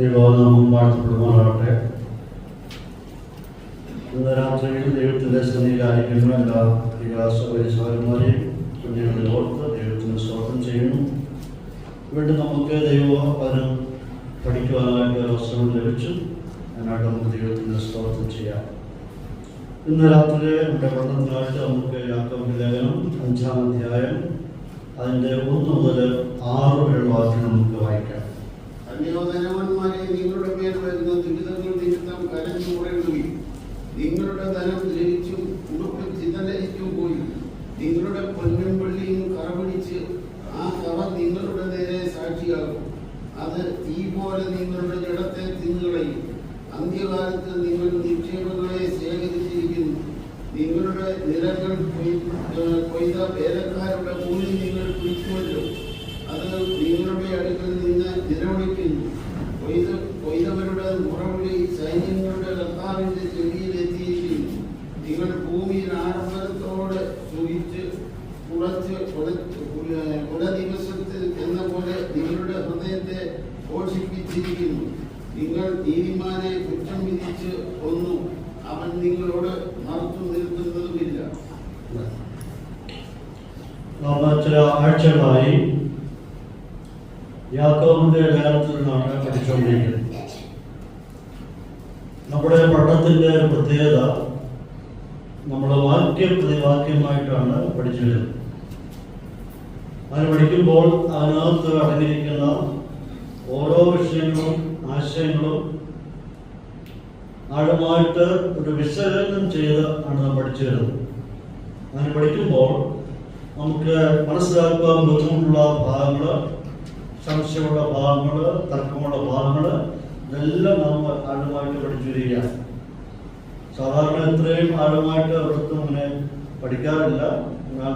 ദൈവനാമം വാഴ്ത്തപ്പെടുമാറാകട്ടെ. ഇന്ന് രാത്രിയിൽ ദൈവത്തിൻ്റെ സന്നിധിയിലായിരിക്കുന്ന എല്ലാ സഹോദരിമാരെയും കുഞ്ഞുങ്ങളെ ഓർത്ത് ദൈവത്തിന് സ്തോത്രം ചെയ്യുന്നു. വീണ്ടും നമുക്ക് ദൈവവചനം പഠിക്കുവാനായിട്ട് ഒരു അവസരം ലഭിച്ചു. അതിനായിട്ട് നമുക്ക് ദൈവത്തിന് സ്തോത്രം ചെയ്യാം. ഇന്ന് രാത്രി നമ്മുടെ പഠനത്തിനായിട്ട് നമുക്ക് യാക്കോബിന്റെ ലേഖനം 5-ാം അധ്യായം അതിൻ്റെ 1 മുതൽ 6 വരെയുള്ള വാക്യം നമുക്ക് വായിക്കാം. അന്യോധനവന്മാരെ, നിങ്ങളുടെ മേൽ വരുന്ന ദുരിതങ്ങൾ നിമിത്തം കരഞ്ഞു ഉറങ്ങുകയും നിങ്ങളുടെ ധനം ദ്രവിച്ചും ഉടുപ്പ് ചിതലരിച്ചും പോയി നിങ്ങളുടെ പൊന്നും വെള്ളിയും കറപിടിച്ച് ആ കറ നിങ്ങളുടെ നേരെ സാക്ഷിയാകും. അത് തീ പോലെ നിങ്ങളുടെ ജഡത്തെ തിന്നുകളയും. അന്ത്യകാലത്ത് നിങ്ങൾ നിക്ഷേപങ്ങളെ ശേഖരിച്ചിരിക്കുന്നു. നിങ്ങളുടെ നിലങ്ങൾ കൊയ്ത വേലക്കാരുടെ കൂലി നിങ്ങൾ പിടിച്ചുവല്ലോ. അത് നിങ്ങളുടെ അടുക്കൽ നിന്ന് നിലവിളിക്കുന്നു. കൊയ്തവരുടെ മുറവിളി സൈന്യങ്ങളുടെ കർത്താവിന്റെ ചെവിയിൽ എത്തിയിരിക്കുന്നു. നിങ്ങൾ ഭൂമിയിൽ ആഡംബരത്തോടെ സുഖിച്ച് കുല ദിവസത്തിൽ എന്ന പോലെ നിങ്ങളുടെ ഹൃദയത്തെ പോഷിപ്പിച്ചിരിക്കുന്നു. നിങ്ങൾ നീതിമാനെ കുറ്റം വിധിച്ച് കൊന്നു, അവൻ നിങ്ങളോട് മറുത്തു നിൽക്കുന്നതുമില്ല. ചില ആഴ്ചകളായി യാക്കോബിന്റെ ലേഖനത്തിൽ നിന്നാണ് പഠിച്ചുകൊണ്ടിരിക്കുന്നത്. നമ്മുടെ പഠനത്തിന്റെ ഒരു പ്രത്യേകത, നമ്മൾ വാക്യം പ്രതിവാക്യമായിട്ടാണ് പഠിച്ചു വരുന്നത്. അത് പഠിക്കുമ്പോൾ അതിനകത്ത് അടങ്ങിയിരിക്കുന്ന ഓരോ വിഷയങ്ങളും ആശയങ്ങളും ആഴമായിട്ട് ഒരു വിശകലനം ചെയ്ത് ആണ് നാം പഠിച്ചു വരുന്നത്. അങ്ങനെ പഠിക്കുമ്പോൾ നമുക്ക് മനസ്സിലാക്കാൻ ബുദ്ധിമുട്ടുള്ള ഭാഗങ്ങൾ, സംശയമുള്ള ഭാഗങ്ങൾ, തർക്കമുള്ള ഭാഗങ്ങൾ ഇതെല്ലാം നാം ആഴമായിട്ട് പഠിച്ചു വരികയാണ്. സാധാരണ ഇത്രയും ആഴമായിട്ട് അവിടുത്തെ അങ്ങനെ പഠിക്കാറില്ല.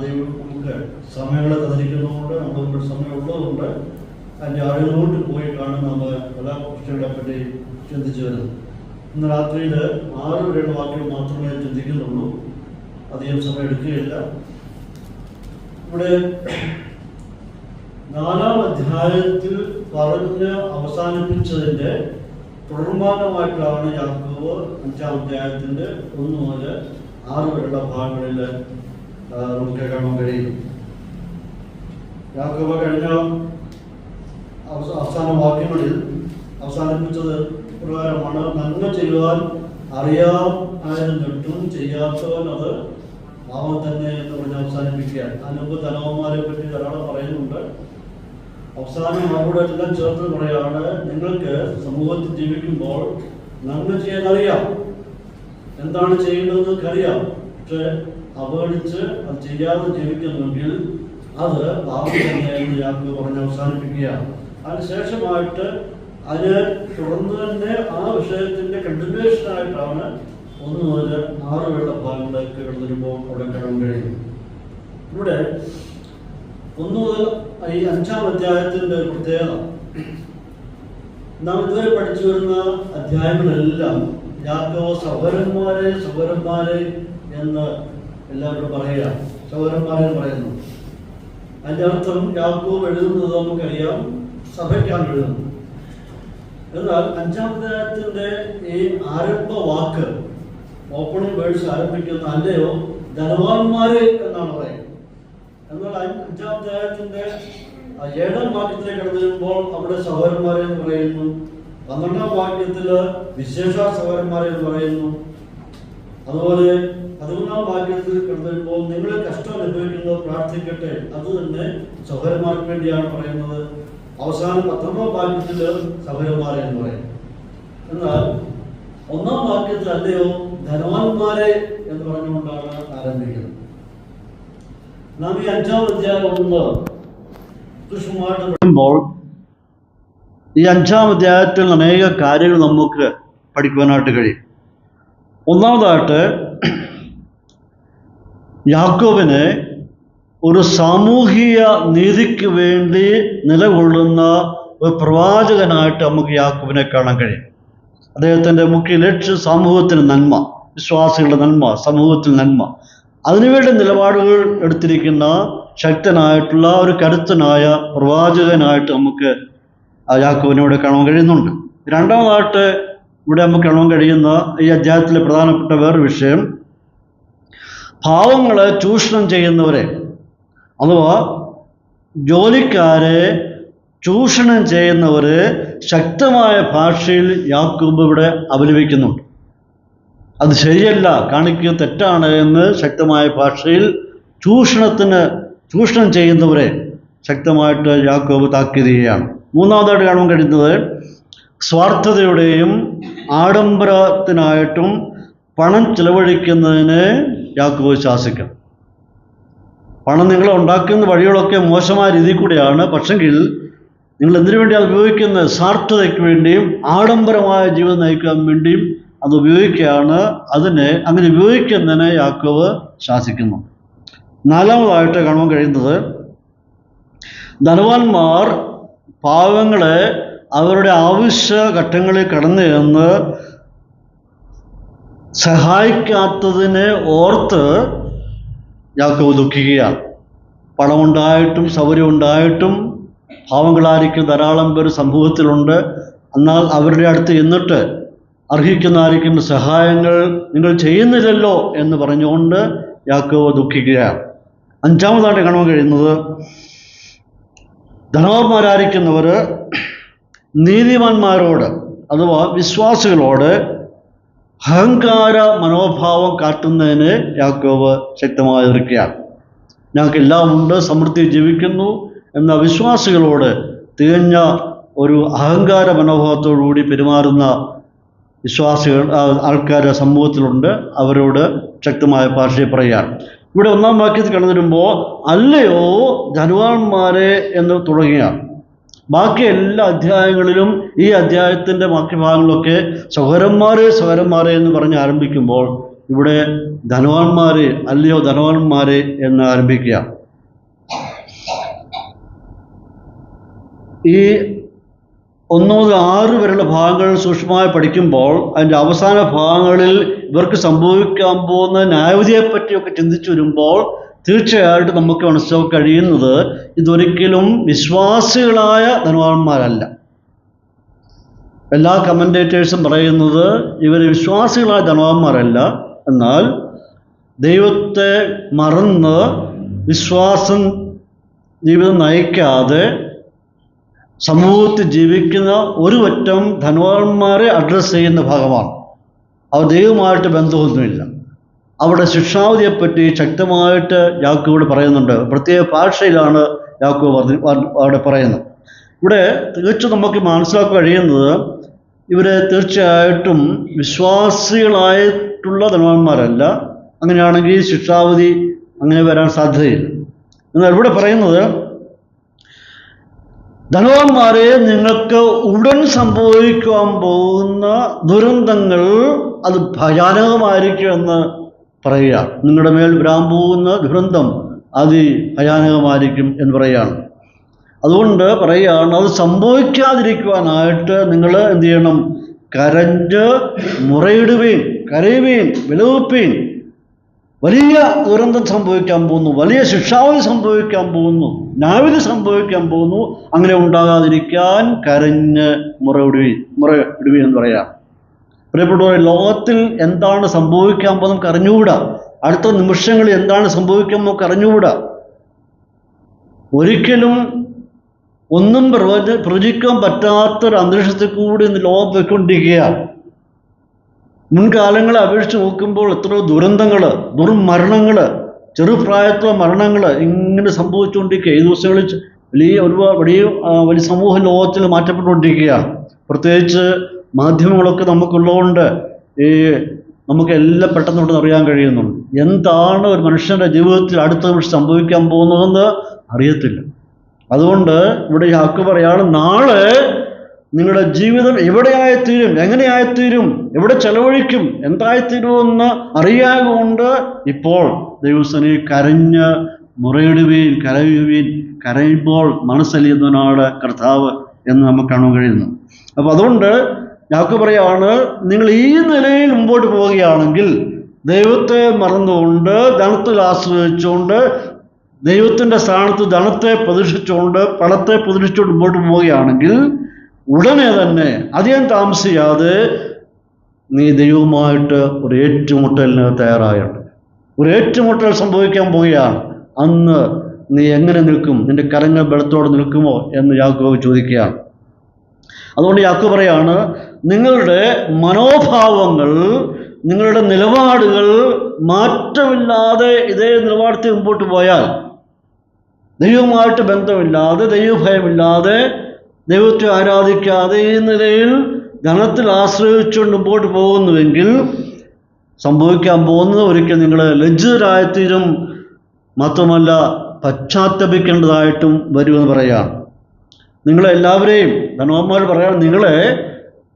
ദൈവം നമുക്ക് സമയങ്ങളെ തന്നിരിക്കുന്നതുകൊണ്ട്, നമുക്ക് സമയമുള്ളതുകൊണ്ട് അതിൻ്റെ ആഴലോട്ട് പോയിട്ടാണ് നമ്മൾ പല വിഷയങ്ങളെ പറ്റി ചിന്തിച്ചു വരുന്നത്. ഇന്ന് രാത്രിയിൽ 6 വരെയുള്ള വാക്യം മാത്രമേ ചിന്തിക്കുന്നുള്ളൂ. അധികം സമയം എടുക്കുകയില്ല. ഇവിടെ 4-ാം അധ്യായത്തിൽ പറഞ്ഞ് അവസാനിപ്പിച്ചതിൻ്റെ തുടർമാനമായിട്ടാണ് യാക്കോബ് 5-ാം അധ്യായത്തിൻ്റെ 1 മുതൽ 6 വരെയുള്ള ഭാഗങ്ങളിൽ നമുക്ക് കാണാൻ കഴിയും. യാക്കോബ് കഴിഞ്ഞ അവസാന വാക്യങ്ങളിൽ അവസാനിപ്പിച്ചത് പ്രകാരമാണ്: നന്മ ചെയ്യുവാൻ അറിയാമായിരുന്നിട്ടും ചെയ്യാത്തവൻ അത് പാവം തന്നെ എന്ന് പറഞ്ഞ് അവസാനിപ്പിക്കുക. അതിനുമ്പ് ധനവന്മാരെ പറ്റി ധാരാളം പറയുന്നുണ്ട്. അവസാനം അവരുടെ എല്ലാം ചേർത്ത് പറയാണ്, നിങ്ങൾക്ക് സമൂഹത്തിൽ ജീവിക്കുമ്പോൾ നന്മ ചെയ്യാൻ അറിയാം, എന്താണ് ചെയ്യേണ്ടതെന്ന് അറിയാം. പക്ഷെ അവഗണിച്ച് അത് ചെയ്യാതെ ജീവിക്കുന്നെങ്കിൽ അത് പാവം തന്നെ എന്ന് യാക്കോബ് പറഞ്ഞ് അവസാനിപ്പിക്കുകയാണ്. അതിനുശേഷമായിട്ട് അതിന് തുടർന്ന് തന്നെ ആ വിഷയത്തിന്റെ കണ്ടിന്യൂവേഷൻ ആയിട്ടാണ് 1 മുതൽ 6 വരെയുള്ള ഭാഗങ്ങളിലേക്ക് കടന്നു വരുമ്പോൾ അവിടെ കാണാൻ കഴിയും. ഇവിടെ 1 മുതൽ ഈ 5-ാം അധ്യായത്തിന്റെ പ്രത്യേകത, നാം ഇതുവരെ പഠിച്ചു വരുന്ന അധ്യായങ്ങളെല്ലാം യാക്കോബ് സഹോദരന്മാരെ എന്ന് എല്ലാവരും പറയുക. സഹോദരന്മാരെ പറയുന്നു. അതിൻ്റെ അർത്ഥം യാക്കോബ് എഴുതുന്നത് നമുക്കറിയാം, സഭയ്ക്കാണ് എഴുതുന്നത്. എന്നാൽ 5-ാം അധ്യായത്തിന്റെ ഈ ആരംഭ വാക്ക്, ഓപ്പണിംഗ് വേർഡ്സ് ആരംഭിക്കുന്ന അല്ലയോ ധനവാന്മാരെ എന്നാണ് പറയുന്നത്. എന്നാൽ 5-ാം അധ്യായത്തിന്റെ 7-ാം വാക്യത്തിലേക്ക് കടന്നു വരുമ്പോൾ അവിടെ സഹോദരന്മാരെ എന്ന് പറയുന്നു. 12-ാം വാക്യത്തിൽ വിശേഷ സഹോദരന്മാരെ എന്ന് പറയുന്നു. അതുപോലെ 11-ാം വാക്യത്തിൽ കടന്നു വരുമ്പോൾ നിങ്ങൾ കഷ്ടം അനുഭവിക്കുന്നത് പ്രാർത്ഥിക്കട്ടെ, അത് തന്നെ സഹോദരന്മാർക്ക് വേണ്ടിയാണ് പറയുന്നത്. അവസാനം 19-ാം വാക്യത്തിൽ സഹോദരന്മാരെ എന്ന് പറയും. എന്നാൽ 1-ാം വാക്യത്തിൽ അല്ലയോ ധനവാന്മാരെ എന്ന് പറഞ്ഞുകൊണ്ടാണ് ആരംഭിക്കുന്നത്. നാം ഈ 5-ാം അധ്യായം സൂക്ഷ്മമായിട്ട് പഠിക്കുമ്പോൾ ഈ 5-ാം അധ്യായത്തിൽ അനേക കാര്യങ്ങൾ നമുക്ക് പഠിക്കുവാനായിട്ട് കഴിയും. ഒന്നാമതായിട്ട് യാക്കോബിനെ ഒരു സാമൂഹിക നീതിക്ക് വേണ്ടി നിലകൊള്ളുന്ന ഒരു പ്രവാചകനായിട്ട് നമുക്ക് യാക്കോബിനെ കാണാൻ കഴിയും. അദ്ദേഹത്തിൻ്റെ മുഖ്യ ലക്ഷ്യം സമൂഹത്തിന് നന്മ, വിശ്വാസികളുടെ നന്മ, സമൂഹത്തിൽ നന്മ, അതിനുവേണ്ടി നിലപാടുകൾ എടുത്തിരിക്കുന്ന ശക്തനായിട്ടുള്ള ഒരു കരുത്തനായ പ്രവാചകനായിട്ട് നമുക്ക് യാക്കോബിനെ ഇവിടെ കാണാൻ കഴിയുന്നുണ്ട്. രണ്ടാമതായിട്ട് ഇവിടെ നമുക്ക് കാണാൻ കഴിയുന്ന ഈ അധ്യായത്തിലെ പ്രധാനപ്പെട്ട വേറൊരു വിഷയം, പാവങ്ങളെ ചൂഷണം ചെയ്യുന്നവരെ അഥവാ ജോലിക്കാരെ ചൂഷണം ചെയ്യുന്നവരെ ശക്തമായ ഭാഷയിൽ യാക്കോബ് ഇവിടെ അപലപിക്കുന്നുണ്ട്. അത് ശരിയല്ല, കാണിക്കുക തെറ്റാണ് എന്ന് ശക്തമായ ഭാഷയിൽ ചൂഷണം ചെയ്യുന്നവരെ ശക്തമായിട്ട് യാക്കോബ് താക്കീത് ചെയ്യുകയാണ്. മൂന്നാമതായിട്ട് കാണാൻ കഴിയുന്നത് സ്വാർത്ഥതയുടെയും ആഡംബരത്തിനായിട്ടും പണം ചിലവഴിക്കുന്നതിന് യാക്കോബ് ശാസിക്കും. പണം നിങ്ങൾ ഉണ്ടാക്കുന്ന വഴികളൊക്കെ മോശമായ രീതിയിൽ കൂടെയാണ്, പക്ഷെങ്കിൽ നിങ്ങൾ എന്തിനു വേണ്ടി അത് ഉപയോഗിക്കുന്നത്? സ്വാർത്ഥതയ്ക്ക് വേണ്ടിയും ആഡംബരമായ ജീവിതം നയിക്കാൻ വേണ്ടിയും അത് ഉപയോഗിക്കുകയാണ്. അങ്ങനെ ഉപയോഗിക്കുന്നതിനെ യാക്കോബ് ശാസിക്കുന്നു. നാലാമതായിട്ട് കാണാൻ കഴിയുന്നത് ധനവാന്മാർ പാവങ്ങളെ അവരുടെ ആവശ്യഘട്ടങ്ങളിൽ കടന്നു ചെന്ന് സഹായിക്കാത്തതിനെ ഓർത്ത് യാക്കോബ് ദുഃഖിക്കുകയാണ്. പണമുണ്ടായിട്ടും സൗകര്യമുണ്ടായിട്ടും പാവങ്ങളായിരിക്കും ധാരാളം പേര് സമൂഹത്തിലുണ്ട്. എന്നാൽ അവരുടെ അടുത്ത് ചെന്നിട്ട് അർഹിക്കുന്നതായിരിക്കുന്ന സഹായങ്ങൾ നിങ്ങൾ ചെയ്യുന്നില്ലല്ലോ എന്ന് പറഞ്ഞുകൊണ്ട് യാക്കോബ് ദുഃഖിക്കുകയാണ്. അഞ്ചാമതായിട്ട് കാണാൻ കഴിയുന്നത് ധനവാന്മാരായിരിക്കുന്നവർ നീതിമാന്മാരോട് അഥവാ വിശ്വാസികളോട് അഹങ്കാര മനോഭാവം കാട്ടുന്നതിന് യാക്കോബ് ശക്തമായി എതിർക്കുകയാണ്. ഞങ്ങൾക്കെല്ലാം ഉണ്ട്, സമൃദ്ധി ജീവിക്കുന്നു എന്ന വിശ്വാസികളോട് തികഞ്ഞ ഒരു അഹങ്കാര മനോഭാവത്തോടുകൂടി പെരുമാറുന്ന ആൾക്കാർ സമൂഹത്തിലുണ്ട്. അവരോട് ശക്തമായ ഭാഷയെ പറയുകയാണ്. ഇവിടെ ഒന്നാം വാക്യത്തിൽ കടന്നു വരുമ്പോൾ അല്ലയോ ധനവാന്മാരെ എന്ന് തുടങ്ങിയാണ്. ബാക്കി എല്ലാ അധ്യായങ്ങളിലും ഈ അധ്യായത്തിൻ്റെ ബാക്കി ഭാഗങ്ങളൊക്കെ സഹോദരന്മാരെ എന്ന് പറഞ്ഞ് ആരംഭിക്കുമ്പോൾ ഇവിടെ ധനവാന്മാരെ അല്ലയോ ധനവാന്മാരെ എന്ന് ആരംഭിക്കുക. ഈ 1 മുതൽ 6 വരെയുള്ള ഭാഗങ്ങൾ സൂക്ഷ്മമായി പഠിക്കുമ്പോൾ അതിൻ്റെ അവസാന ഭാഗങ്ങളിൽ ഇവർക്ക് സംഭവിക്കാൻ പോകുന്ന ന്യായവിധിയെപ്പറ്റിയൊക്കെ ചിന്തിച്ചു വരുമ്പോൾ തീർച്ചയായിട്ടും നമുക്ക് മനസ്സിലാക്കാൻ കഴിയുന്നത് ഇതൊരിക്കലും വിശ്വാസികളായ ധനവാന്മാരല്ല. എല്ലാ കമൻറ്റേറ്റേഴ്സും പറയുന്നത് ഇവർ വിശ്വാസികളായ ധനവാന്മാരല്ല, എന്നാൽ ദൈവത്തെ മറന്ന് വിശ്വാസം ജീവിതം നയിക്കാതെ സമൂഹത്തിൽ ജീവിക്കുന്ന ഒരു പറ്റം ധനവാന്മാരെ അഡ്രസ്സ് ചെയ്യുന്ന ഭാഗമാണ്. അവർ ദൈവമായിട്ട് ബന്ധമൊന്നുമില്ല. അവിടെ ശിക്ഷാവിധിയെപ്പറ്റി ശക്തമായിട്ട് യാക്കോബ് പറയുന്നുണ്ട്. പ്രത്യേക ഭാഷയിലാണ് യാക്കോബ് അവിടെ പറയുന്നത്. ഇവിടെ തീർച്ചയായും നമുക്ക് മനസ്സിലാക്കാൻ കഴിയുന്നത് ഇവരെ തീർച്ചയായിട്ടും വിശ്വാസികളായിട്ടുള്ള ധനവാന്മാരല്ല. അങ്ങനെയാണെങ്കിൽ ശിക്ഷാവിധി അങ്ങനെ വരാൻ സാധ്യതയില്ല. എന്നാൽ ഇവിടെ പറയുന്നത് ധനവാന്മാരെ നിങ്ങൾക്ക് ഉടൻ സംഭവിക്കാൻ പോകുന്ന ദുരന്തങ്ങൾ അത് ഭയാനകമായിരിക്കുമെന്ന് പറയുക. നിങ്ങളുടെ മേൽ വരാൻ പോകുന്ന ദുരന്തം അതിഭയാനകമായിരിക്കും എന്ന് പറയുകയാണ്. അതുകൊണ്ട് പറയുകയാണ് അത് സംഭവിക്കാതിരിക്കുവാനായിട്ട് നിങ്ങൾ എന്ത് ചെയ്യണം? കരഞ്ഞ് മുറയിടുവീൻ, കരയുവീൻ, വിലപിപ്പീൻ. വലിയ ദുരന്തം സംഭവിക്കാൻ പോകുന്നു, വലിയ ശിക്ഷാവിധി സംഭവിക്കാൻ പോകുന്നു, ന്യായവിധി സംഭവിക്കാൻ പോകുന്നു. അങ്ങനെ ഉണ്ടാകാതിരിക്കാൻ കരഞ്ഞ് മുറയിടുവീൻ എന്ന് പറയാം. പ്രിയപ്പെട്ടവരെ, ലോകത്തിൽ എന്താണ് സംഭവിക്കാൻ പോകുന്നത് നമുക്ക് അറിഞ്ഞുകൂടാ. അടുത്ത നിമിഷങ്ങളിൽ എന്താണ് സംഭവിക്കാൻ നമുക്ക് അറിഞ്ഞുകൂടാ. ഒരിക്കലും ഒന്നും പ്രവചിക്കാൻ പറ്റാത്തൊരു അന്തരീക്ഷത്തിൽ കൂടി ഇന്ന് ലോകം പോയിക്കൊണ്ടിരിക്കുകയാണ്. മുൻകാലങ്ങളെ അപേക്ഷിച്ച് നോക്കുമ്പോൾ എത്രയോ ദുരന്തങ്ങൾ, ദുർമരണങ്ങൾ, ചെറുപ്രായത്തിലുള്ള മരണങ്ങൾ ഇങ്ങനെ സംഭവിച്ചുകൊണ്ടിരിക്കുക. ഈ ദിവസങ്ങളിൽ വലിയ സമൂഹ ലോകത്തിൽ മാറ്റപ്പെട്ടുകൊണ്ടിരിക്കുകയാണ്. പ്രത്യേകിച്ച് മാധ്യമങ്ങളൊക്കെ നമുക്കുള്ളതുകൊണ്ട് നമുക്ക് എല്ലാം പെട്ടെന്ന് അറിയാൻ കഴിയുന്നുണ്ട്. എന്താണ് ഒരു മനുഷ്യൻ്റെ ജീവിതത്തിൽ അടുത്ത നിമിഷം സംഭവിക്കാൻ പോകുന്നതെന്ന് അറിയത്തില്ല. അതുകൊണ്ട് ഇവിടെ യാക്കോബ് പറയാണ്, നാളെ നിങ്ങളുടെ ജീവിതം എവിടെയായിത്തീരും, എങ്ങനെയായിത്തീരും, എവിടെ ചെലവഴിക്കും, എന്തായിത്തീരുമെന്ന് അറിയാതെ കൊണ്ട് ഇപ്പോൾ ദൈവസേനയിൽ കരഞ്ഞ് മുറയിടുവീൻ, കരയുവീൻ. കരയുമ്പോൾ മനസ്സലിയുന്നവനാണ് കർത്താവ് എന്ന് നമുക്ക് കാണാൻ കഴിയുന്നു. അപ്പോൾ അതുകൊണ്ട് യാക്കോബ് പറയാണ്, നിങ്ങൾ ഈ നിലയിൽ മുമ്പോട്ട് പോവുകയാണെങ്കിൽ, ദൈവത്തെ മറന്നുകൊണ്ട് ധനത്തിൽ ആശ്രയിച്ചുകൊണ്ട് ദൈവത്തിൻ്റെ സ്ഥാനത്ത് ധനത്തെ പ്രതിഷ്ഠിച്ചുകൊണ്ട് പണത്തെ പ്രതിഷ്ഠിച്ചുകൊണ്ട് മുമ്പോട്ട് പോവുകയാണെങ്കിൽ ഉടനെ തന്നെ അധികം താമസിയാതെ നീ ദൈവവുമായിട്ട് ഒരു ഏറ്റുമുട്ടലിന് തയ്യാറായുണ്ട്. ഒരു ഏറ്റുമുട്ടൽ സംഭവിക്കാൻ പോവുകയാണ്. അന്ന് നീ എങ്ങനെ നിൽക്കും? നിന്റെ കരങ്ങൾ ബലത്തോടെ നിൽക്കുമോ എന്ന് യാക്കോബ് ചോദിക്കുകയാണ്. അതുകൊണ്ട് യാക്കോബ് പറയാണ്, നിങ്ങളുടെ മനോഭാവങ്ങൾ, നിങ്ങളുടെ നിലപാടുകൾ മാറ്റമില്ലാതെ ഇതേ നിലപാടത്തിൽ മുമ്പോട്ട് പോയാൽ, ദൈവവുമായിട്ട് ബന്ധമില്ലാതെ, ദൈവഭയമില്ലാതെ, ദൈവത്തെ ആരാധിക്കാതെ ഈ നിലയിൽ ധനത്തിൽ ആശ്രയിച്ചുകൊണ്ട് മുമ്പോട്ട് പോകുന്നുവെങ്കിൽ സംഭവിക്കാൻ പോകുന്നത് ഒരിക്കൽ നിങ്ങൾ ലജ്ജിതരായിത്തീരും, മാത്രമല്ല പശ്ചാത്തപിക്കേണ്ടതായിട്ടും വരുമെന്ന് പറയുകയാണ്. നിങ്ങളെല്ലാവരെയും ധനവാന്മാർ പറയാൻ നിങ്ങളെ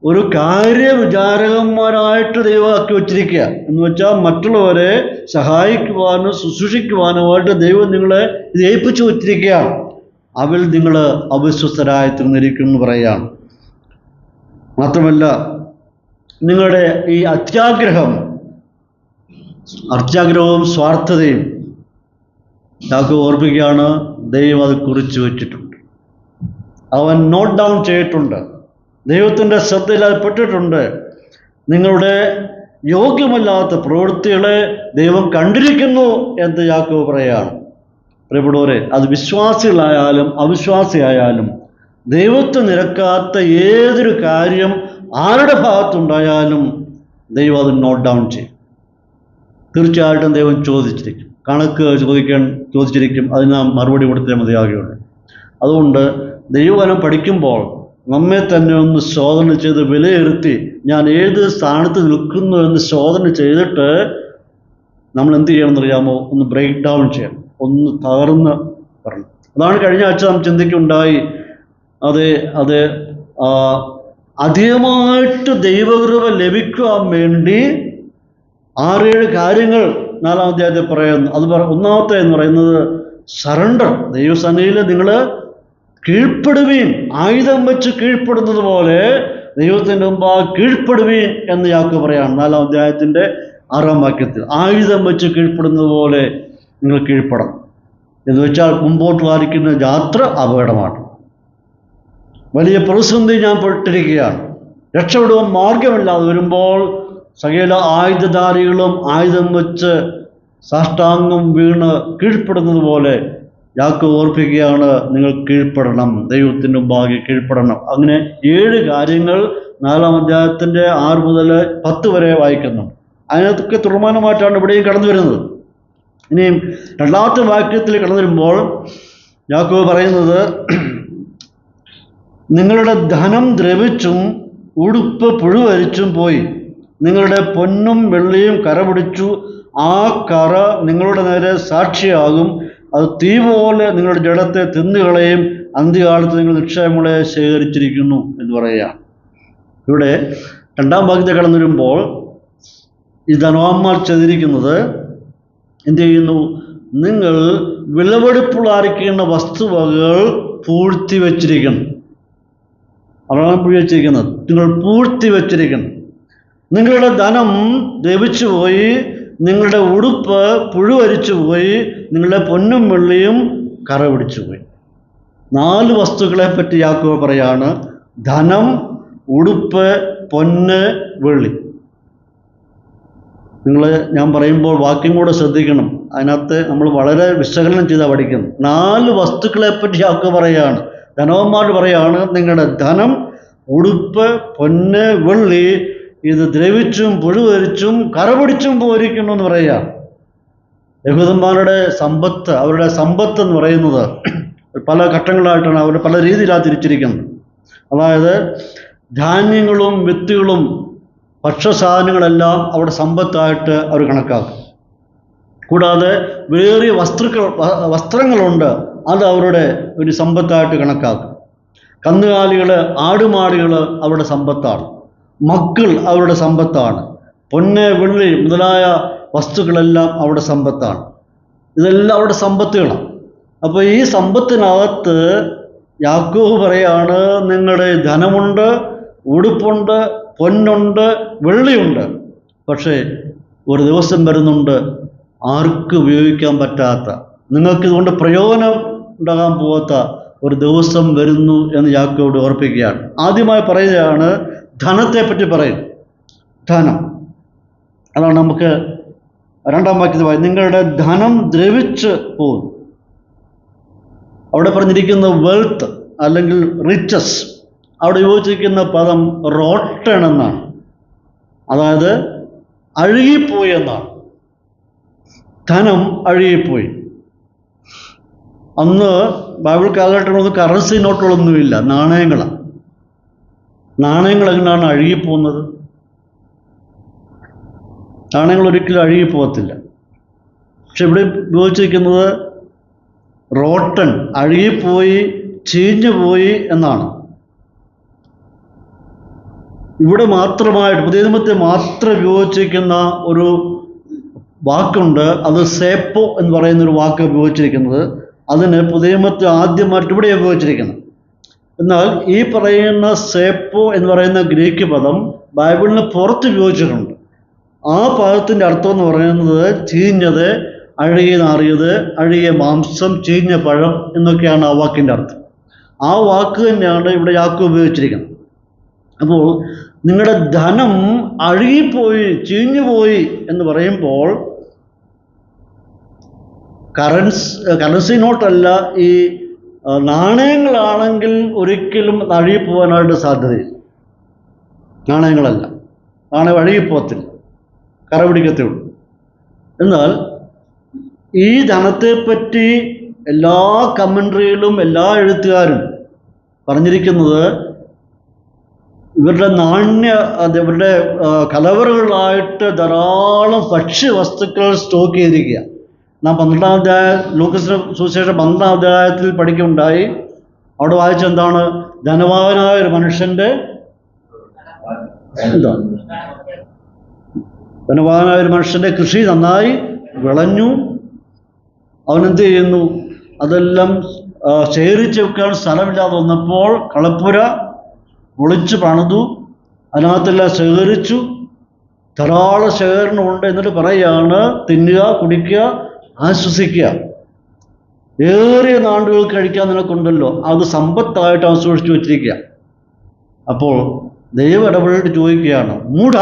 ഒരു കാര്യവിചാരകന്മാരായിട്ട് ദൈവമാക്കി വച്ചിരിക്കുക. എന്ന് വെച്ചാൽ മറ്റുള്ളവരെ സഹായിക്കുവാനോ ശുശ്രൂഷിക്കുവാനുമായിട്ട് ദൈവം നിങ്ങളെ ഇത് ഏൽപ്പിച്ചു വച്ചിരിക്കുകയാണ്. അവൽ നിങ്ങൾ അവിശ്വസ്തരായി തീർന്നിരിക്കും എന്ന് പറയുകയാണ്. മാത്രമല്ല നിങ്ങളുടെ ഈ അത്യാഗ്രഹവും സ്വാർത്ഥതയും യാക്കോബ് ഓർപ്പിക്കുകയാണ്, ദൈവം അത് കുറിച്ച് വച്ചിട്ടുണ്ട്. അവൻ നോട്ട് ഡൗൺ ചെയ്തിട്ടുണ്ട്. ദൈവത്തിൻ്റെ ശ്രദ്ധയിൽ അത് പെട്ടിട്ടുണ്ട്. നിങ്ങളുടെ യോഗ്യമല്ലാത്ത പ്രവൃത്തികളെ ദൈവം കണ്ടിരിക്കുന്നു എന്ന് യാക്കോബ് പറയുകയാണ്. പ്രിയപ്പെട്ടവരെ, അത് വിശ്വാസികളായാലും അവിശ്വാസിയായാലും ദൈവത്തെ നിരക്കാത്ത ഏതൊരു കാര്യം ആരുടെ ഭാഗത്തുണ്ടായാലും ദൈവം അത് നോട്ട് ഡൗൺ ചെയ്യും. തീർച്ചയായിട്ടും ദൈവം ചോദിച്ചിരിക്കും, കണക്ക് ചോദിച്ചിരിക്കും. അതിന് നാം മറുപടി കൊടുത്തേ മതിയാകുകയുള്ളൂ. അതുകൊണ്ട് ദൈവവചനം പഠിക്കുമ്പോൾ നമ്മെ തന്നെ ഒന്ന് ശോധന ചെയ്ത് വിലയിരുത്തി ഞാൻ ഏത് സ്ഥാനത്ത് നിൽക്കുന്നു എന്ന് ശോധന ചെയ്തിട്ട് നമ്മൾ എന്ത് ചെയ്യണമെന്നറിയാമോ? ഒന്ന് ബ്രേക്ക് ഡൗൺ ചെയ്യണം, ഒന്ന് തകർന്ന് പറഞ്ഞു. അതാണ് കഴിഞ്ഞ ആഴ്ച നാം ചിന്തയ്ക്കുണ്ടായി. അത് അധികമായിട്ട് ദൈവകൃപ ലഭിക്കുവാൻ വേണ്ടി 6-7 കാര്യങ്ങൾ 4-ാം അധ്യായത്തിൽ പറയുന്നു. അത് ഒന്നാമത്തെ എന്ന് പറയുന്നത് സറണ്ടർ. ദൈവസന്നിധിയിൽ നിങ്ങൾ കീഴ്പ്പെടുവീൻ, ആയുധം വെച്ച് കീഴ്പ്പെടുന്നത് പോലെ ദൈവത്തിൻ്റെ മുമ്പാകെ കീഴ്പ്പെടുവീൻ എന്ന് യാക്കോബ് പറയാണ് 4-ാം അധ്യായത്തിൻ്റെ 6-ാം വാക്യത്തിൽ. ആയുധം വെച്ച് കീഴ്പ്പെടുന്നത് പോലെ നിങ്ങൾ കീഴ്പ്പെടണം. എന്ന് വെച്ചാൽ മുമ്പോട്ട് വാരിക്കുന്ന യാത്ര അപകടമാണ്. വലിയ പ്രതിസന്ധി ഞാൻ പെട്ടിരിക്കുകയാണ്, രക്ഷപ്പെടുവാൻ മാർഗമില്ലാതെ വരുമ്പോൾ സകല ആയുധധാരികളും ആയുധം വെച്ച് സാഷ്ടാംഗം വീണ് കീഴ്പ്പെടുന്നത് പോലെ യാക്കോബ് ഓർപ്പിക്കുകയാണ്, നിങ്ങൾ കീഴ്പ്പെടണം, ദൈവത്തിൻ്റെ മുമ്പാകെ കീഴ്പ്പെടണം. അങ്ങനെ 7 കാര്യങ്ങൾ 4-ാം അധ്യായത്തിൻ്റെ 6 മുതൽ 10 വരെ വായിക്കുന്നുണ്ട്. അതിനകത്തൊക്കെ തീർമാനമായിട്ടാണ് ഇവിടെയും കടന്നു വരുന്നത്. ഇനിയും 2-ാമത്തെ വാക്യത്തിൽ കടന്നു വരുമ്പോൾ യാക്കോബ് പറയുന്നത്, നിങ്ങളുടെ ധനം ദ്രവിച്ചും ഉടുപ്പ് പുഴുവരിച്ചും പോയി, നിങ്ങളുടെ പൊന്നും വെള്ളിയും കറ പിടിച്ചു, ആ കറ നിങ്ങളുടെ നേരെ സാക്ഷിയാകും, അത് തീ പോലെ നിങ്ങളുടെ ജഡത്തെ തിന്നുകളയും, അന്ത്യകാലത്ത് നിങ്ങൾ നിക്ഷേപങ്ങളെ ശേഖരിച്ചിരിക്കുന്നു എന്ന് പറയുകയാണ്. ഇവിടെ 2-ാം ഭാഗത്തേക്ക് കടന്നു വരുമ്പോൾ ഈ ധനവാന്മാർ ചെയ്തിരിക്കുന്നത് എന്ത് ചെയ്യുന്നു? നിങ്ങൾ വിലപിടിപ്പുള്ളായിരിക്കുന്ന വസ്തുവകകൾ പൂഴ്ത്തി വച്ചിരിക്കണം. അതാണ് വെച്ചിരിക്കുന്നത്. നിങ്ങൾ പൂഴ്ത്തി വച്ചിരിക്കണം. നിങ്ങളുടെ ധനം ദ്രവിച്ചു പോയി, നിങ്ങളുടെ ഉടുപ്പ് പുഴുവരിച്ചു പോയി, നിങ്ങളുടെ പൊന്നും വെള്ളിയും കറ പിടിച്ചു പോയി. 4 വസ്തുക്കളെ പറ്റി യാക്കോബ് പറയാണ്: ധനം, ഉടുപ്പ്, പൊന്ന്, വെള്ളി. ഞാൻ പറയുമ്പോൾ വാക്യം കൂടെ ശ്രദ്ധിക്കണം. അതിനകത്ത് നമ്മൾ വളരെ വിശകലനം ചെയ്താൽ പഠിക്കുന്നത്. 4 വസ്തുക്കളെ പറ്റി യാക്കോബ് പറയുകയാണ്. ധനവന്മാർ പറയാണ്, നിങ്ങളുടെ ധനം, ഉടുപ്പ്, പൊന്ന്, വെള്ളി ഇത് ദ്രവിച്ചും പുഴുവരിച്ചും കറപിടിച്ചും പോയിരിക്കുന്നു എന്ന് പറയുക. യഹൂദന്മാരുടെ സമ്പത്ത്, അവരുടെ സമ്പത്ത് എന്ന് പറയുന്നത് പല ഘട്ടങ്ങളായിട്ടാണ്, അവർ പല രീതിയിലാണ് തിരിച്ചിരിക്കുന്നത്. അതായത് ധാന്യങ്ങളും വിത്തുകളും ഭക്ഷ്യസാധനങ്ങളെല്ലാം അവിടെ സമ്പത്തായിട്ട് അവർ കണക്കാക്കും. കൂടാതെ വേറിയ വസ്ത്രങ്ങളുണ്ട്, അത് അവരുടെ ഒരു സമ്പത്തായിട്ട് കണക്കാക്കും. കന്നുകാലികൾ, ആടുമാടുകൾ അവരുടെ സമ്പത്താണ്. മക്കൾ അവരുടെ സമ്പത്താണ്. പൊന്ന്, വെള്ളി മുതലായ വസ്തുക്കളെല്ലാം അവരുടെ സമ്പത്താണ്. ഇതെല്ലാം അവരുടെ സമ്പത്തുകളാണ്. അപ്പോൾ ഈ സമ്പത്തിനകത്ത് യാക്കോബ് പറയാണ്, നിങ്ങളുടെ ധനമുണ്ട്, ഉടുപ്പുണ്ട്, പൊന്നുണ്ട്, വെള്ളിയുണ്ട്. പക്ഷേ ഒരു ദിവസം വരുന്നുണ്ട് ആർക്കും ഉപയോഗിക്കാൻ പറ്റാത്ത, നിങ്ങൾക്ക് ഇതുകൊണ്ട് പ്രയോജനം ഉണ്ടാകാൻ പോകാത്ത ഒരു ദിവസം വരുന്നു എന്ന് യാക്കോബ് ഓർപ്പിക്കുകയാണ്. ആദ്യമായി പറയുകയാണ് ധനത്തെ പറ്റി പറയും. ധനം, അതാണ് നമുക്ക് രണ്ടാം വാക്യത്തിൽ പറയും, നിങ്ങളുടെ ധനം ദ്രവിച്ച് പോകും. അവിടെ പറഞ്ഞിരിക്കുന്ന വെൽത്ത് അല്ലെങ്കിൽ റിച്ചസ്, അവിടെ ഉപയോഗിച്ചിരിക്കുന്ന പദം റോട്ടൺ എന്നാണ്, അതായത് അഴുകിപ്പോയി എന്നാണ്. ധനം അഴുകിപ്പോയി. അന്ന് ബൈബിൾ കാലഘട്ടങ്ങളൊന്നും കറൻസി നോട്ടുകളൊന്നുമില്ല, നാണയങ്ങളാണ്. നാണയങ്ങൾ എങ്ങനെയാണ് അഴുകിപ്പോകുന്നത്? നാണയങ്ങൾ ഒരിക്കലും അഴുകിപ്പോകത്തില്ല. പക്ഷെ ഇവിടെ ഉപയോഗിച്ചിരിക്കുന്നത് റോട്ടൺ, അഴുകിപ്പോയി, ചീഞ്ഞു പോയി എന്നാണ്. ഇവിടെ മാത്രമായിട്ട് പുതിയ നിയമത്തെ മാത്രം ഉപയോഗിച്ചിരിക്കുന്ന ഒരു വാക്കുണ്ട്, അത് സേപ്പോ എന്ന് പറയുന്നൊരു വാക്ക് ഉപയോഗിച്ചിരിക്കുന്നത്. അതിന് പുതിയ നിയമത്തിൽ ആദ്യമായിട്ട് ഇവിടെ ഉപയോഗിച്ചിരിക്കുന്നത്. എന്നാൽ ഈ പറയുന്ന സേപ്പോ എന്ന് പറയുന്ന ഗ്രീക്ക് പദം ബൈബിളിന് പുറത്ത് ഉപയോഗിച്ചിട്ടുണ്ട്. ആ പദത്തിൻ്റെ അർത്ഥം എന്ന് പറയുന്നത് ചീഞ്ഞത്, അഴുകി നാറിയത്, അഴുകിയ മാംസം, ചീഞ്ഞ പഴം എന്നൊക്കെയാണ് ആ വാക്കിൻ്റെ അർത്ഥം. ആ വാക്ക് തന്നെയാണ് ഇവിടെ യാക്കോബ് ഉപയോഗിച്ചിരിക്കുന്നത്. അപ്പോൾ നിങ്ങളുടെ ധനം അഴുകിപ്പോയി, ചീഞ്ഞുപോയി എന്ന് പറയുമ്പോൾ കറൻസി നോട്ടല്ല, ഈ നാണയങ്ങളാണെങ്കിൽ ഒരിക്കലും അഴുകിപ്പോകാനായിട്ട് സാധ്യതയില്ല. നാണയങ്ങളല്ല, നാണയം അഴുകിപ്പോകത്തില്ല, കറ പിടിക്കത്തേ ഉള്ളൂ. എന്നാൽ ഈ ധനത്തെപ്പറ്റി എല്ലാ കമൻട്രിയിലും എല്ലാ എഴുത്തുകാരും പറഞ്ഞിരിക്കുന്നത് ഇവരുടെ ഇവരുടെ കലവറകളായിട്ട് ധാരാളം ഭക്ഷ്യവസ്തുക്കൾ സ്റ്റോക്ക് ചെയ്തിരിക്കുക. നാം 12-ാം അധ്യായം, ലൂക്കോസിന്റെ സുവിശേഷം 12-ാം അധ്യായത്തിൽ പഠിക്കുകയുണ്ടായി. അവിടെ വായിച്ചെന്താണ്? ധനവാനായ ഒരു മനുഷ്യൻ്റെ ധനവാനായ ഒരു മനുഷ്യൻ്റെ കൃഷി നന്നായി വിളഞ്ഞു. അവനെന്ത് ചെയ്യുന്നു? അതെല്ലാം ശേഖരിച്ച് വെക്കാൻ സ്ഥലമില്ലാതെ വന്നപ്പോൾ കളപ്പുര പൊളിച്ച് പണിതു, അതിനകത്തെല്ലാം ശേഖരിച്ചു. ധാരാളം ശേഖരണമുണ്ട്. എന്നിട്ട് പറയുകയാണ്, തിന്നുക, കുടിക്കുക, ആശ്വസിക്കുക, ഏറിയ നാളുകൾ കഴിക്കാൻ നിനക്കുണ്ടല്ലോ, അത് സമ്പത്തായിട്ട് അവൻ സൂക്ഷിച്ചു വച്ചിരിക്കുക. അപ്പോൾ ദൈവം ഇടപെട്ട് ചോദിക്കുകയാണ്, മൂഢ,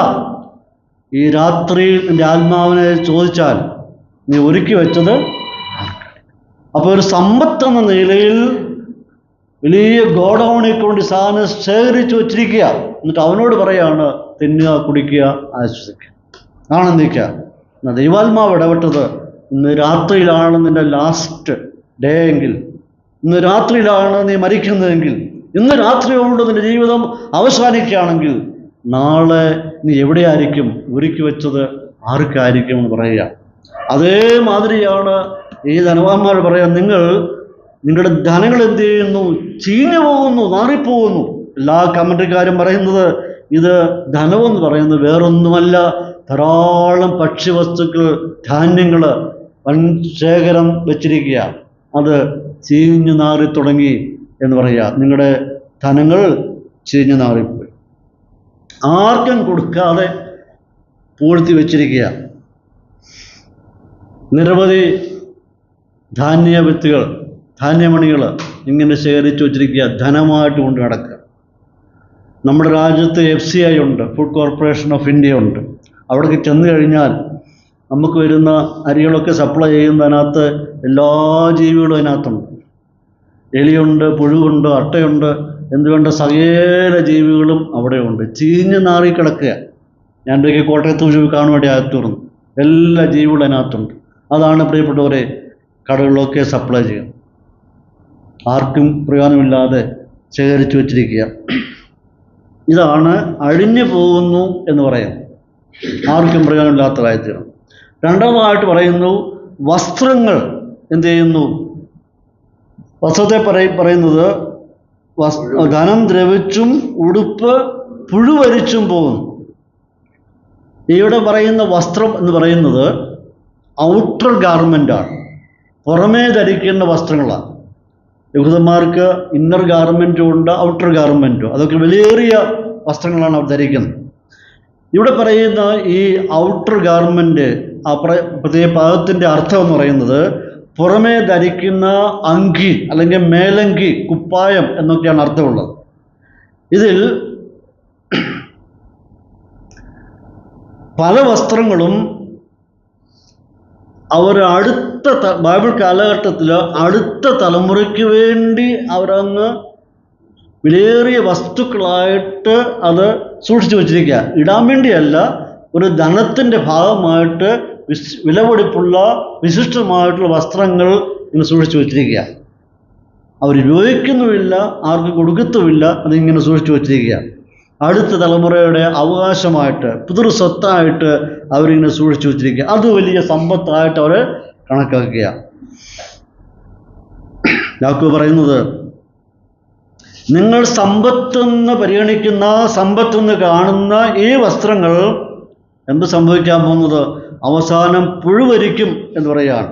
ഈ രാത്രി നിൻ്റെ ആത്മാവിനെ ചോദിച്ചാൽ നീ ഒരുക്കി വെച്ചത്. അപ്പോൾ ഒരു സമ്പത്തെന്ന നിലയിൽ വലിയ ഗോഡൗണിൽ കൊണ്ട് സാധനം ശേഖരിച്ചു വച്ചിരിക്കുക. എന്നിട്ട് അവനോട് പറയാണ്, തിന്നുക, കുടിക്കുക, ആശ്വസിക്കുക, ആനന്ദിക്കുക. എന്നാൽ ദൈവാത്മാവ് ഇടപെട്ടത്, ഇന്ന് രാത്രിയിലാണ് നിൻ്റെ ലാസ്റ്റ് ഡേ എങ്കിൽ, ഇന്ന് രാത്രിയിലാണ് നീ മരിക്കുന്നതെങ്കിൽ, ഇന്ന് രാത്രിയോട് നിൻ്റെ ജീവിതം അവസാനിക്കുകയാണെങ്കിൽ നാളെ നീ എവിടെയായിരിക്കും? ഒരുക്കി വെച്ചത് ആർക്കായിരിക്കും എന്ന് പറയുക. അതേമാതിരിയാണ് ഈ ധനവാന്മാർ പറയാം, നിങ്ങളുടെ ധനങ്ങൾ എന്ത് ചെയ്യുന്നു? ചീഞ്ഞു പോകുന്നു, നാറിപ്പോകുന്നു. എല്ലാ കമൻട്രിക്കാരും പറയുന്നത് ഇത് ധനമെന്ന് പറയുന്നത് വേറൊന്നുമല്ല, ധാരാളം ഭക്ഷ്യവസ്തുക്കൾ, ധാന്യങ്ങൾ, വൻ ശേഖരം വെച്ചിരിക്കുക, അത് ചീഞ്ഞു നാറി തുടങ്ങി എന്ന് പറയുക. നിങ്ങളുടെ ധനങ്ങൾ ചീഞ്ഞു നാറിപ്പോയി, ആർക്കും കൊടുക്കാതെ പൂഴ്ത്തി വെച്ചിരിക്കുക. നിരവധി ധാന്യ വിത്തുകൾ, ധാന്യമണികൾ ഇങ്ങനെ ശേഖരിച്ചു വച്ചിരിക്കുക, ധനമായിട്ട് കൊണ്ട് നടക്കുക. നമ്മുടെ രാജ്യത്ത് FCI ഉണ്ട്, ഫുഡ് കോർപ്പറേഷൻ ഓഫ് ഇന്ത്യ ഉണ്ട്. അവിടേക്ക് ചെന്ന് കഴിഞ്ഞാൽ നമുക്ക് വരുന്ന അരികളൊക്കെ സപ്ലൈ ചെയ്യുന്നതിനകത്ത് എല്ലാ ജീവികളും അതിനകത്തുണ്ട്. എലിയുണ്ട്, പുഴുവുണ്ട്, അട്ടയുണ്ട്, എന്തുകൊണ്ട് സകല ജീവികളും അവിടെയുണ്ട്. ചീഞ്ഞ് നാറി കിടക്കുക. ഞാൻ ഇടയ്ക്ക് കോട്ടയത്ത് പോയി കാണുവാൻ അകത്തുറന്നു, എല്ലാ ജീവികളും അതിനകത്തുണ്ട്. അതാണ് പ്രിയപ്പെട്ടവരെ കടകളിലൊക്കെ സപ്ലൈ ചെയ്യുന്നത്. ആർക്കും പ്രയോജനമില്ലാതെ ശേഖരിച്ചു വച്ചിരിക്കുക. ഇതാണ് അഴിഞ്ഞു പോകുന്നു എന്ന് പറയുന്നത്, ആർക്കും പ്രയോജനമില്ലാത്തതായിത്തീരണം. രണ്ടാമതായിട്ട് പറയുന്നു, വസ്ത്രങ്ങൾ എന്ത് ചെയ്യുന്നു? വസ്ത്രത്തെ പറയുന്നത് ധനം ദ്രവിച്ചും ഉടുപ്പ് പുഴുവരിച്ചും പോകുന്നു. ഇവിടെ പറയുന്ന വസ്ത്രം എന്ന് പറയുന്നത് ഔട്ടർ ഗാർമെൻ്റാണ്, പുറമേ ധരിക്കുന്ന വസ്ത്രങ്ങളാണ്. യഹൂദന്മാർക്ക് ഇന്നർ ഗാർമെൻറ്റും ഉണ്ട്, ഔട്ടർ ഗാർമെൻറ്റും. അതൊക്കെ വിലയേറിയ വസ്ത്രങ്ങളാണ് അവർ ധരിക്കുന്നത്. ഇവിടെ പറയുന്ന ഈ ഔട്ടർ ഗാർമെൻറ്റ്, ആ പ്രത്യേക പദത്തിൻ്റെ അർത്ഥം എന്ന് പറയുന്നത് പുറമേ ധരിക്കുന്ന അങ്കി അല്ലെങ്കിൽ മേലങ്കി, കുപ്പായം എന്നൊക്കെയാണ് അർത്ഥമുള്ളത്. ഇതിൽ പല വസ്ത്രങ്ങളും അവർ ബൈബിൾ കാലഘട്ടത്തിൽ അടുത്ത തലമുറയ്ക്ക് വേണ്ടി അവരങ്ങ് വിലയേറിയ വസ്തുക്കളായിട്ട് അത് സൂക്ഷിച്ചു വച്ചിരിക്കുക. ഇടാൻ വേണ്ടിയല്ല, ഒരു ധനത്തിൻ്റെ ഭാഗമായിട്ട് വിലപിടിപ്പുള്ള വിശിഷ്ടമായിട്ടുള്ള വസ്ത്രങ്ങൾ ഇങ്ങനെ സൂക്ഷിച്ചു വച്ചിരിക്കുക. അവരുപയോഗിക്കുന്നുമില്ല, ആർക്കും കൊടുക്കത്തുമില്ല, അതിങ്ങനെ സൂക്ഷിച്ചു വച്ചിരിക്കുക. അടുത്ത തലമുറയുടെ അവകാശമായിട്ട്, പിതൃ സ്വത്തായിട്ട് അവരിങ്ങനെ സൂക്ഷിച്ചു വച്ചിരിക്കുക. അത് വലിയ സമ്പത്തായിട്ട് അവർ കണക്കാക്കുക. യാക്കോബ് പറയുന്നത്, നിങ്ങൾ സമ്പത്തെന്ന് പരിഗണിക്കുന്ന, സമ്പത്തെന്ന് കാണുന്ന ഈ വസ്ത്രങ്ങൾ എന്ത് സംഭവിക്കാൻ പോകുന്നത്? അവസാനം പുഴുവരിക്കും എന്ന് പറയുകയാണ്.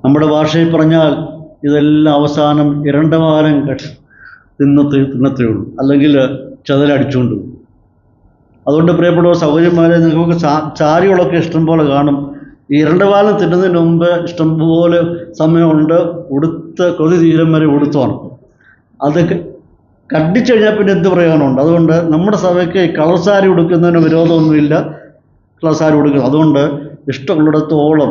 നമ്മുടെ ഭാഷയിൽ പറഞ്ഞാൽ ഇതെല്ലാം അവസാനം ഇരണ്ടവാലം തിന്നത്തേ ഉള്ളൂ, അല്ലെങ്കിൽ ചതലടിച്ചുകൊണ്ട്. അതുകൊണ്ട് പ്രിയപ്പെട്ട സൗകര്യന്മാരെ, നിങ്ങൾക്ക് ചാരികളൊക്കെ ഇഷ്ടം പോലെ കാണും. ഈ ഇരണ്ടവാലം തിന്നുന്നതിന് മുമ്പ് ഇഷ്ടംപോലെ സമയമുണ്ട് കൊതി തീരം വരെ ഉടുത്തോണം. അതൊക്കെ കണ്ടിച്ചു കഴിഞ്ഞാൽ പിന്നെ എന്ത് പ്രയോജനമുണ്ട്? അതുകൊണ്ട് നമ്മുടെ സഭയ്ക്ക് കളർ സാരി ഉടുക്കുന്നതിന് വിരോധമൊന്നുമില്ല, കളർ സാരി ഉടുക്കുന്നത്. അതുകൊണ്ട് ഇഷ്ടമുള്ളിടത്തോളം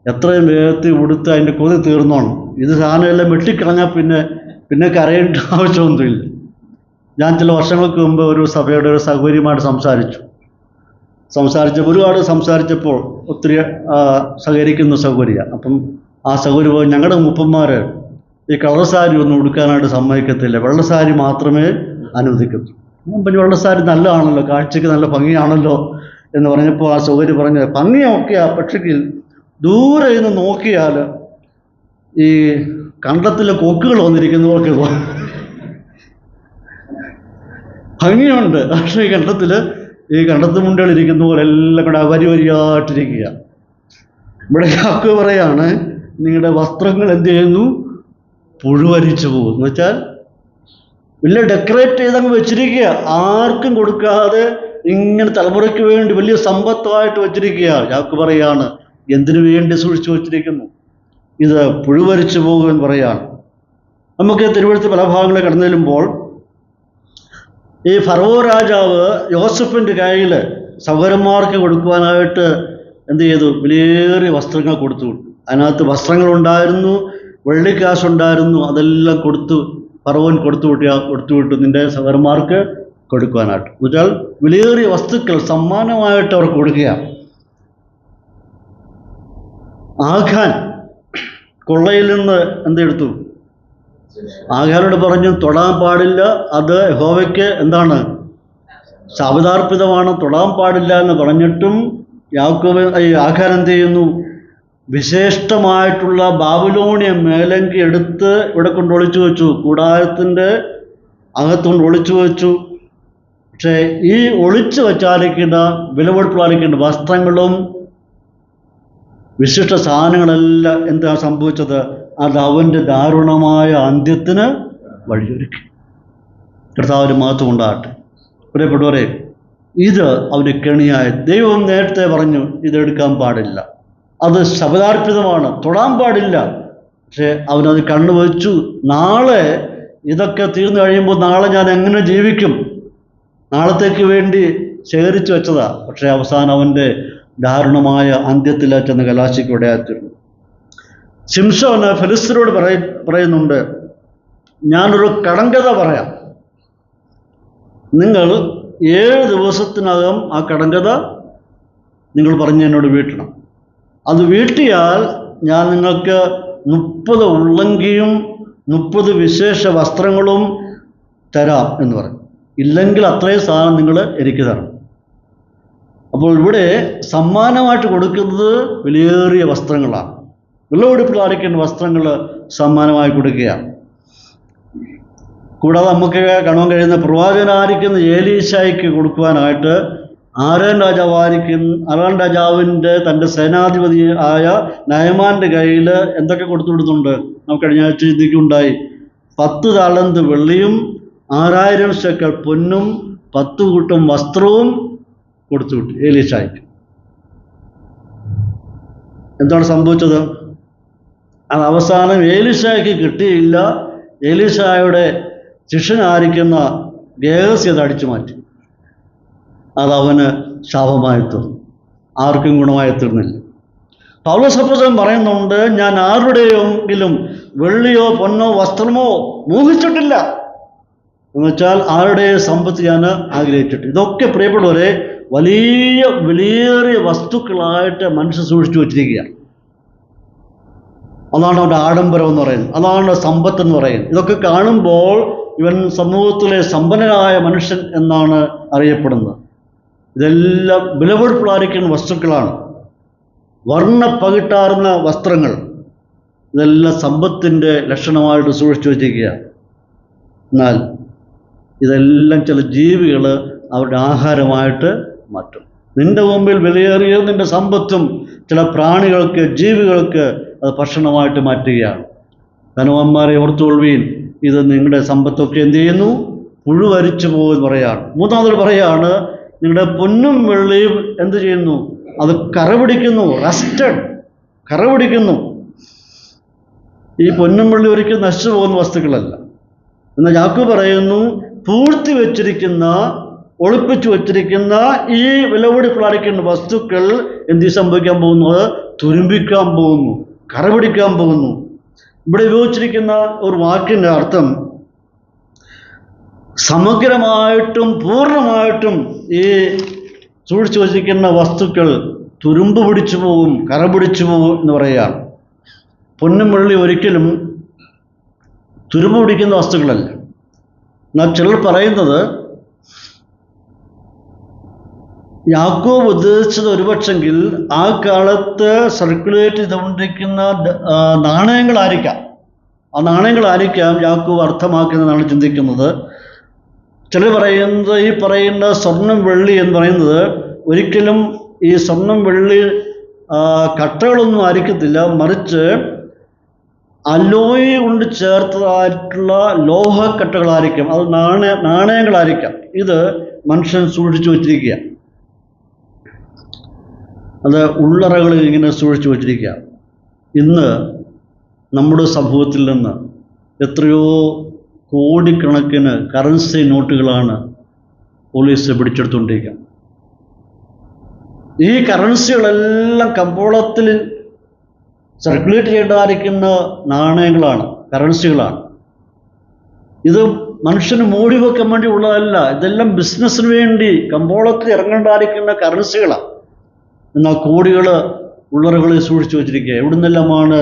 എത്രയും വേഗത്തിൽ ഉടുത്ത് അതിൻ്റെ കൊതി തീർന്നോണം. ഇത് സാധനമെല്ലാം വെട്ടിക്കളഞ്ഞാൽ പിന്നെ കരയേണ്ട ആവശ്യമൊന്നുമില്ല. ഞാൻ ചില വർഷങ്ങൾക്ക് മുമ്പ് ഒരു സഭയുടെ ഒരു സഹോദരിയുമായിട്ട് ഒരുപാട് സംസാരിച്ചപ്പോൾ ഒത്തിരി സഹകരിക്കുന്ന സഹോദരിയ. അപ്പം ആ സഹോദരി പോയി, ഞങ്ങളുടെ മൂപ്പന്മാർ ഈ കളർ സാരി ഒന്നും ഉടുക്കാനായിട്ട് സമ്മതിക്കത്തില്ല, വെള്ളസാരി മാത്രമേ അനുവദിക്കത്തുള്ളൂ. ഞാൻ പറഞ്ഞു, വെള്ളസാരി നല്ലതാണല്ലോ, കാഴ്ചയ്ക്ക് നല്ല ഭംഗിയാണല്ലോ എന്ന് പറഞ്ഞപ്പോൾ ആ സഹോദരി പറഞ്ഞത്, ഭംഗിയൊക്കെയാ, പക്ഷേ ദൂരെ നിന്ന് നോക്കിയാൽ ഈ കണ്ടത്തിലെ കൊക്കുകൾ വന്നിരിക്കുന്നവർക്ക് ഭംഗിയുണ്ട്, പക്ഷേ ഈ കണ്ടത്ത് മുണ്ടുകളിരിക്കുന്ന പോലെ എല്ലാം കൂടെ വരിയായിട്ടിരിക്കുക. ഇവിടെ യാക്കോബ് പറയാണ്, നിങ്ങളുടെ വസ്ത്രങ്ങൾ എന്ത് ചെയ്യുന്നു? പുഴുവരിച്ചു പോകും. എന്ന് വെച്ചാൽ വലിയ ഡെക്കറേറ്റ് ചെയ്തങ്ങ് വെച്ചിരിക്കുക, ആർക്കും കൊടുക്കാതെ ഇങ്ങനെ തലമുറയ്ക്ക് വേണ്ടി വലിയ സമ്പത്തായിട്ട് വെച്ചിരിക്കുക. യാക്കോബ് പറയാണ്, എന്തിനു വേണ്ടി സൂക്ഷിച്ചു വച്ചിരിക്കുന്നു? ഇത് പുഴുവരിച്ചു പോകുമെന്ന് പറയാണ്. നമുക്ക് തിരുവഴുത്ത് പല ഭാഗങ്ങളിൽ കടന്നു ചെല്ലുമ്പോൾ ഈ ഫറവോ രാജാവ് യോസഫിൻ്റെ കയ്യിൽ സഹോദരന്മാർക്ക് കൊടുക്കുവാനായിട്ട് എന്ത് ചെയ്തു? വിലയേറിയ വസ്ത്രങ്ങൾ കൊടുത്തു വിട്ടു. അതിനകത്ത് വസ്ത്രങ്ങളുണ്ടായിരുന്നു, വെള്ളിക്കാശുണ്ടായിരുന്നു, അതെല്ലാം ഫറവോൻ കൊടുത്തു വിട്ടു നിൻ്റെ സഹോദരന്മാർക്ക് കൊടുക്കുവാനായിട്ട്. എന്നുവെച്ചാൽ വിലയേറിയ വസ്തുക്കൾ സമ്മാനമായിട്ട് അവർ കൊടുക്കുകയാണ്. ആഖാൻ കൊള്ളയിൽ നിന്ന് എന്തെടുത്തു? ആഖാനോട് പറഞ്ഞു, തൊടാൻ പാടില്ല, അത് യഹോവയ്ക്ക് എന്താണ്? ശാപതാർപ്പിതമാണ്, തൊടാൻ പാടില്ല എന്ന് പറഞ്ഞിട്ടും ആഖാൻ എന്ത് ചെയ്യുന്നു? വിശേഷ്ടമായിട്ടുള്ള ബാബിലോണിയ മേലങ്കി എടുത്ത് ഇവിടെ കൊണ്ട് ഒളിച്ചു വെച്ചു, കൂടാരത്തിൻ്റെ അകത്തുകൊണ്ട് ഒളിച്ചു വെച്ചു. പക്ഷേ ഈ ഒളിച്ചു വച്ചാലിക്കുന്ന വിലപിടിപ്പാലിക്കുന്ന വസ്ത്രങ്ങളും വിശിഷ്ട സാധനങ്ങളെല്ലാം എന്താ സംഭവിച്ചത്? അത് അവൻ്റെ ദാരുണമായ അന്ത്യത്തിന് വഴിയൊരുക്കി. കർത്താവിന് മഹത്വം ഉണ്ടാകട്ടെ. പ്രിയപ്പെട്ടവരെ, ഇത് അവന് കെണിയായ ദൈവം നേരത്തെ പറഞ്ഞു, ഇതെടുക്കാൻ പാടില്ല, അത് ശപഥാർപ്പിതമാണ്, തൊടാൻ പാടില്ല. പക്ഷെ അവനത് കണ്ണുവച്ചു. നാളെ ഇതൊക്കെ തീർന്നു കഴിയുമ്പോൾ നാളെ ഞാൻ എങ്ങനെ ജീവിക്കും? നാളത്തേക്ക് വേണ്ടി ശേഖരിച്ചു വെച്ചതാ. പക്ഷെ അവസാനം അവൻ്റെ ദാരുണമായ അന്ത്യത്തിലേറ്റെന്ന് കലാശിക്കിടയായിരുന്നു. ശിംശോന് ഫെലിസ്ത്യരോട് പറയുന്നുണ്ട്, ഞാനൊരു കടങ്കഥ പറയാം, നിങ്ങൾ 7 ദിവസത്തിനകം ആ കടങ്കഥ നിങ്ങൾ പറഞ്ഞ് എന്നോട് വീട്ടണം. അത് വീട്ടിയാൽ ഞാൻ നിങ്ങൾക്ക് 30 ഉള്ളങ്കിയും 30 വിശേഷ വസ്ത്രങ്ങളും തരാം എന്ന് പറഞ്ഞു. ഇല്ലെങ്കിൽ അത്രയും സാധനം നിങ്ങൾ എനിക്ക് തരണം. അപ്പോൾ ഇവിടെ സമ്മാനമായിട്ട് കൊടുക്കുന്നത് വിലയേറിയ വസ്ത്രങ്ങളാണ്. വിലപിടിപ്പിലായിരിക്കുന്ന വസ്ത്രങ്ങൾ സമ്മാനമായി കൊടുക്കുകയാണ്. കൂടാതെ നമുക്ക് കാണാൻ കഴിയുന്ന പ്രവാചകനായിരിക്കുന്ന ഏലീശായ്ക്ക് കൊടുക്കുവാനായിട്ട് ആരാൻ രാജാവിൻ്റെ തൻ്റെ സേനാധിപതി ആയ നയമാൻ്റെ കയ്യിൽ എന്തൊക്കെ കൊടുത്തു വിടുന്നുണ്ട്? നമുക്ക് കഴിഞ്ഞ ആഴ്ച ചിന്തിക്കുണ്ടായി. 10 താലന്ത് വെള്ളിയും 6000 ശേക്കൽ പൊന്നും 10 കൂട്ടം വസ്ത്രവും കൊടുത്തു വിട്ടു ഏലീശായ്ക്ക്. എന്താണ് സംഭവിച്ചത്? അത് അവസാനം ഏലീശായ്ക്ക് കിട്ടിയില്ല. ഏലീശായുടെ ശിഷ്യനായിരിക്കുന്ന ഗേഹസി അത് അടിച്ചു മാറ്റി. അതവന് ശാപമായി തീർന്നു, ആർക്കും ഗുണമായി തീർന്നില്ല. പൗലോസ് അപ്പോസ്തലൻ പറയുന്നുണ്ട്, ഞാൻ ആരുടെയെങ്കിലും വെള്ളിയോ പൊന്നോ വസ്ത്രമോ മോഹിച്ചിട്ടില്ല. എന്നുവെച്ചാൽ ആരുടെ സമ്പത്ത് ഞാൻ ആഗ്രഹിച്ചിട്ട്. ഇതൊക്കെ പ്രിയപ്പെട്ടവരെ വലിയ വിലയേറിയ വസ്തുക്കളായിട്ട് മനുഷ്യൻ സൂക്ഷിച്ചു വച്ചിരിക്കുകയാണ്. അതാണ് അവൻ്റെ ആഡംബരം എന്ന് പറയുന്നത്, അതാണ് സമ്പത്ത് എന്ന് പറയുന്നത്. ഇതൊക്കെ കാണുമ്പോൾ ഇവൻ സമൂഹത്തിലെ സമ്പന്നനായ മനുഷ്യൻ എന്നാണ് അറിയപ്പെടുന്നത്. ഇതെല്ലാം വിലപിടിപ്പുള്ളായിരിക്കുന്ന വസ്തുക്കളാണ്, വർണ്ണപ്പകിട്ടാർന്ന വസ്ത്രങ്ങൾ. ഇതെല്ലാം സമ്പത്തിൻ്റെ ലക്ഷണമായിട്ട് സൂക്ഷിച്ചു വച്ചിരിക്കുക. എന്നാൽ ഇതെല്ലാം ചില ജീവികൾ അവരുടെ ആഹാരമായിട്ട് മാറ്റും. നിന്റെ മുമ്പിൽ വിലയേറിയ നിന്റെ സമ്പത്തും ചില പ്രാണികൾക്ക്, ജീവികൾക്ക് അത് ഭക്ഷണമായിട്ട് മാറ്റുകയാണ്. ധനവാന്മാരെ ഓർത്തുകൊള്ളുവീൻ, ഇത് നിങ്ങളുടെ സമ്പത്തൊക്കെ എന്ത് ചെയ്യുന്നു? പുഴുവരിച്ചു പോകുമെന്ന് പറയാണ്. മൂന്നാമത് പറയാണ്, നിങ്ങളുടെ പൊന്നും വെള്ളിയും എന്ത് ചെയ്യുന്നു? അത് കറ പിടിക്കുന്നു, റസ്റ്റഡ്, കറ പിടിക്കുന്നു. ഈ പൊന്നും വെള്ളി ഒരിക്കലും നശിച്ചു പോകുന്ന വസ്തുക്കളല്ല. എന്നാൽ യാക്കോബ് പറയുന്നു, പൂഴ്ത്തി വെച്ചിരിക്കുന്ന, ഒളിപ്പിച്ചു വച്ചിരിക്കുന്ന ഈ വിലപിടിപ്പുള്ളായിരിക്കുന്ന വസ്തുക്കൾ എന്ത് സംഭവിക്കാൻ പോകുന്നു? അത് തുരുമ്പിക്കാൻ പോകുന്നു, കറ പിടിക്കാൻ പോകുന്നു. ഇവിടെ ഉപയോഗിച്ചിരിക്കുന്ന ഒരു വാക്കിൻ്റെ അർത്ഥം സമഗ്രമായിട്ടും പൂർണ്ണമായിട്ടും ഈ സൂക്ഷിച്ചു വച്ചിരിക്കുന്ന വസ്തുക്കൾ തുരുമ്പ് പിടിച്ചു പോകും, കറ പിടിച്ചു പോകും എന്ന് പറയുകയാണ്. പൊന്നും വെള്ളി ഒരിക്കലും തുരുമ്പ് പിടിക്കുന്ന വസ്തുക്കളല്ല. എന്നാൽ ചിലർ പറയുന്നത് യാക്കോബ് ഉദ്ദേശിച്ചത് ഒരുപക്ഷെങ്കിൽ ആ കാലത്ത് സർക്കുലേറ്റ് ചെയ്തുകൊണ്ടിരിക്കുന്ന നാണയങ്ങളായിരിക്കാം. ആ നാണയങ്ങളായിരിക്കാം യാക്കോബ് അർത്ഥമാക്കുന്നതെന്നാണ് ചിന്തിക്കുന്നത്. ചിലർ പറയുന്നത് ഈ പറയുന്ന സ്വർണം വെള്ളി എന്ന് പറയുന്നത് ഒരിക്കലും ഈ സ്വർണം വെള്ളി കട്ടകളൊന്നും ആയിരിക്കത്തില്ല, മറിച്ച് അലോയ് കൊണ്ട് ചേർത്തതായിട്ടുള്ള ലോഹക്കട്ടകളായിരിക്കും. അത് നാണയങ്ങളായിരിക്കാം. ഇത് മനുഷ്യൻ സൂക്ഷിച്ചു വച്ചിരിക്കുക, അത് ഉള്ളറകളിൽ ഇങ്ങനെ സൂക്ഷിച്ചു വച്ചിരിക്കുക. ഇന്ന് നമ്മുടെ സമൂഹത്തിൽ നിന്ന് എത്രയോ കോടിക്കണക്കിന് കറൻസി നോട്ടുകളാണ് പോലീസ് പിടിച്ചെടുത്തുകൊണ്ടിരിക്കുക. ഈ കറൻസികളെല്ലാം കമ്പോളത്തിൽ സർക്കുലേറ്റ് ചെയ്യേണ്ടതായിരിക്കുന്ന നാണയങ്ങളാണ്, കറൻസികളാണ്. ഇത് മനുഷ്യന് മൂടി വെക്കാൻ വേണ്ടി ഉള്ളതല്ല, ഇതെല്ലാം ബിസിനസ്സിന് വേണ്ടി കമ്പോളത്തിൽ ഇറങ്ങേണ്ടതായിരിക്കുന്ന കറൻസികളാണ്. എന്നാൽ കോടികൾ ഉള്ളറകളിൽ സൂക്ഷിച്ചു വച്ചിരിക്കുക. എവിടുന്നെല്ലാമാണ്